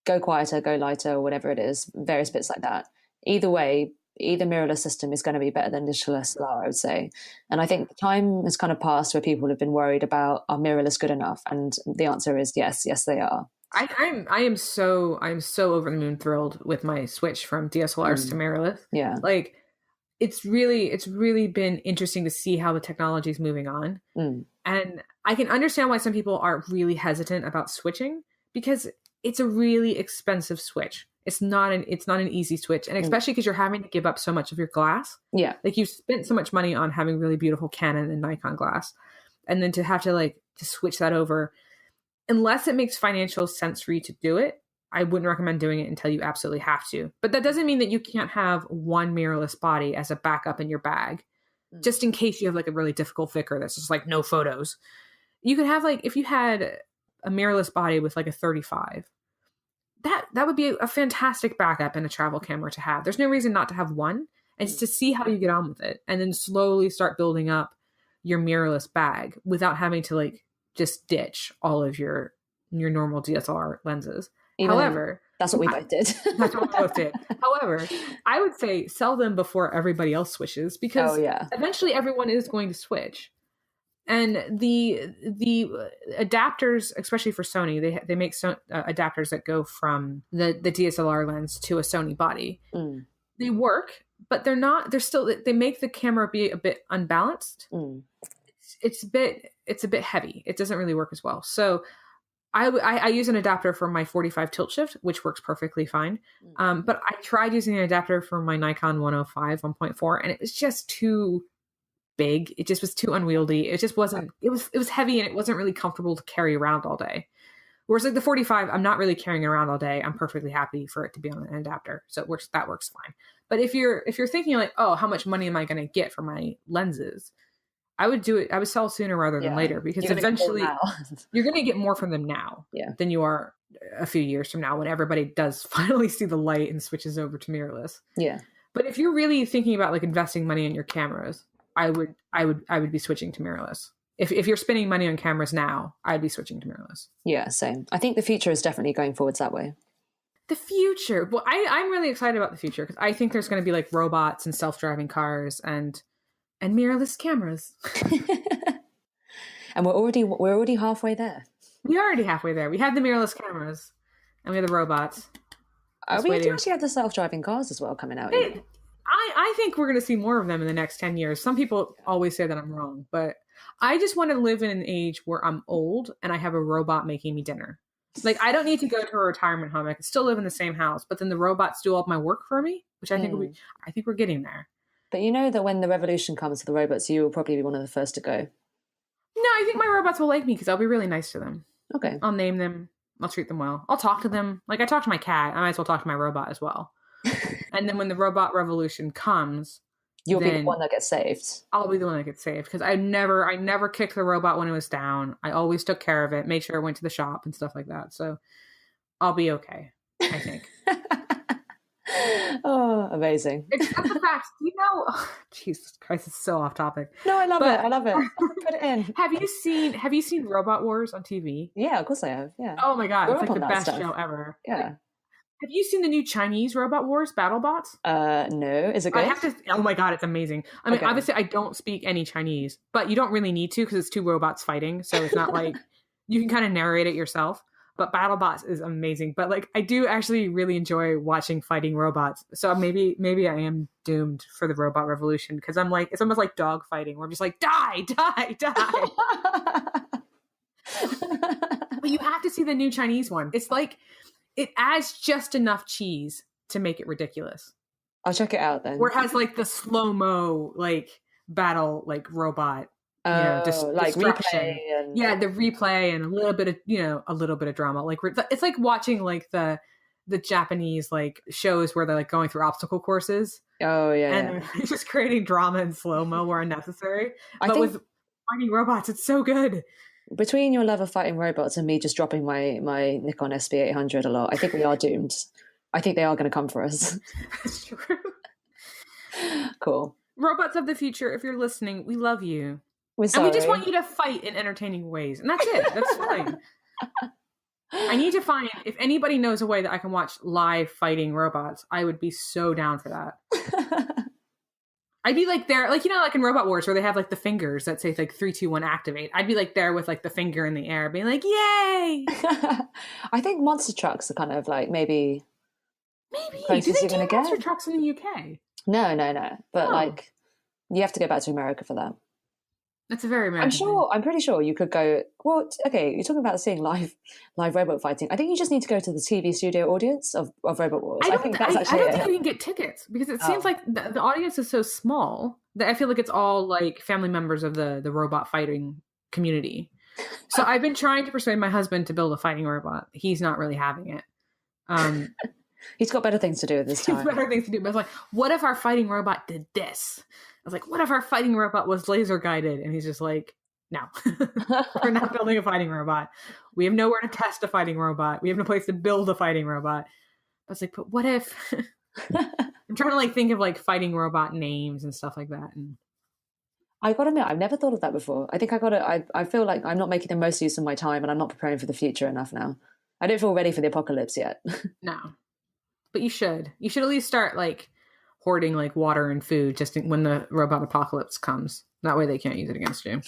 go quieter, go lighter, or whatever it is, various bits like that. Either way, either mirrorless system is going to be better than digital SLR, I would say. And I think the time has kind of passed where people have been worried about, are mirrorless good enough? And the answer is yes, they are. I am so over the moon thrilled with my switch from DSLRs to mirrorless. Yeah, like it's really been interesting to see how the technology is moving on. And I can understand why some people are really hesitant about switching, because it's a really expensive switch. It's not an easy switch, and especially because you're having to give up so much of your glass. Yeah, like you've spent so much money on having really beautiful Canon and Nikon glass, and then to have to switch that over, unless it makes financial sense for you to do it, I wouldn't recommend doing it until you absolutely have to. But that doesn't mean that you can't have one mirrorless body as a backup in your bag, just in case you have like a really difficult vicar that's just like no photos. You could have if you had a mirrorless body with like a 35, that would be a fantastic backup in a travel camera to have. There's no reason not to have one, and just to see how you get on with it, and then slowly start building up your mirrorless bag without having to just ditch all of your normal DSLR lenses. However, that's what we both did. That's what we both did. However, I would say sell them before everybody else switches, because eventually everyone is going to switch. And the adapters, especially for Sony, they make adapters that go from the DSLR lens to a Sony body. They work, but they make the camera be a bit unbalanced. It's a bit heavy. It doesn't really work as well. So I use an adapter for my 45 tilt shift, which works perfectly fine. But I tried using an adapter for my Nikon 105 1.4, and it was just too big. It just was too unwieldy. It just wasn't. It was heavy, and it wasn't really comfortable to carry around all day. Whereas the 45, I'm not really carrying it around all day. I'm perfectly happy for it to be on an adapter, so that works fine. But if you're thinking oh, how much money am I going to get for my lenses? I would do it. I would sell sooner rather than later, because eventually you're going to get more from them now than you are a few years from now, when everybody does finally see the light and switches over to mirrorless. Yeah. But if you're really thinking about investing money in your cameras, I would be switching to mirrorless. If you're spending money on cameras now, I'd be switching to mirrorless. Yeah, same. I think the future is definitely going forwards that way. The future. Well, I'm really excited about the future, because I think there's going to be robots and self-driving cars and mirrorless cameras. And we're already halfway there. We're already halfway there. We have the mirrorless cameras, and we have the robots. We do actually have the self-driving cars as well coming out. I think we're going to see more of them in the next 10 years. Some people always say that I'm wrong, but I just want to live in an age where I'm old and I have a robot making me dinner. I don't need to go to a retirement home. I can still live in the same house, but then the robots do all of my work for me, which I think we're getting there. But you know that when the revolution comes to the robots, you will probably be one of the first to go. No, I think my robots will like me, because I'll be really nice to them. Okay. I'll name them. I'll treat them well. I'll talk to them. I talk to my cat. I might as well talk to my robot as well. And then when the robot revolution comes, you'll be the one that gets saved. I'll be the one that gets saved, because I never kicked the robot when it was down. I always took care of it, made sure it went to the shop and stuff like that. So I'll be okay, I think. Oh, amazing. Except the fact, Jesus Christ, it's so off topic. No, I love it. Put it in. Have you seen Robot Wars on TV? Yeah, of course I have. Yeah. Oh my God. It's the best show ever. Yeah. Have you seen the new Chinese Robot Wars BattleBots? No. Is it good? Oh my God, it's amazing. I mean, obviously I don't speak any Chinese, but you don't really need to, because it's two robots fighting. So it's not you can kind of narrate it yourself. But BattleBots is amazing. But I do actually really enjoy watching fighting robots. So maybe I am doomed for the robot revolution, because it's almost like dog fighting, where I'm just die. But you have to see the new Chinese one. It's it adds just enough cheese to make it ridiculous. I'll check it out then. Where it has the slow-mo battle robot Like replay destruction. and Yeah, the replay and a little bit of drama. Like it's like watching like the Japanese like shows where they're like going through obstacle courses. Oh yeah, and just creating drama in slow-mo where unnecessary. I think with fighting robots, it's so good. Between your love of fighting robots and me just dropping my Nikon SB800 a lot, I think we are doomed. I think they are going to come for us. That's true. Cool. Robots of the future, if you're listening, we love you. We're sorry. And we just want you to fight in entertaining ways. And that's it. That's fine. I need to find, if anybody knows a way that I can watch live fighting robots, I would be so down for that. I'd be like there, like, like in Robot Wars where they have like the fingers that say like 3, 2, 1, activate. I'd be like there with like the finger in the air being like, yay! I think monster trucks are kind of like maybe. Do they do monster trucks in the UK? No. But like, you have to go back to America for that. That's a very American I'm pretty sure you could go. Well, okay, you're talking about seeing live robot fighting. I think you just need to go to the TV studio audience of Robot Wars. I think that's actually. I don't think you can get tickets because it seems like the audience is so small that I feel like it's all like family members of the robot fighting community. So I've been trying to persuade my husband to build a fighting robot. He's not really having it. He's got better things to do with his time. He's better things to do. But I was like, what if our fighting robot did this? I was like, what if our fighting robot was laser guided? And he's just like, no, we're not building a fighting robot. We have nowhere to test a fighting robot. We have no place to build a fighting robot. I was like, but what if? I'm trying to like think of like fighting robot names and stuff like that. And I gotta admit, I've never thought of that before. I think I feel like I'm not making the most use of my time and I'm not preparing for the future enough now. I don't feel ready for the apocalypse yet. No. But you should. You should at least start like hoarding like water and food just when the robot apocalypse comes. That way they can't use it against you.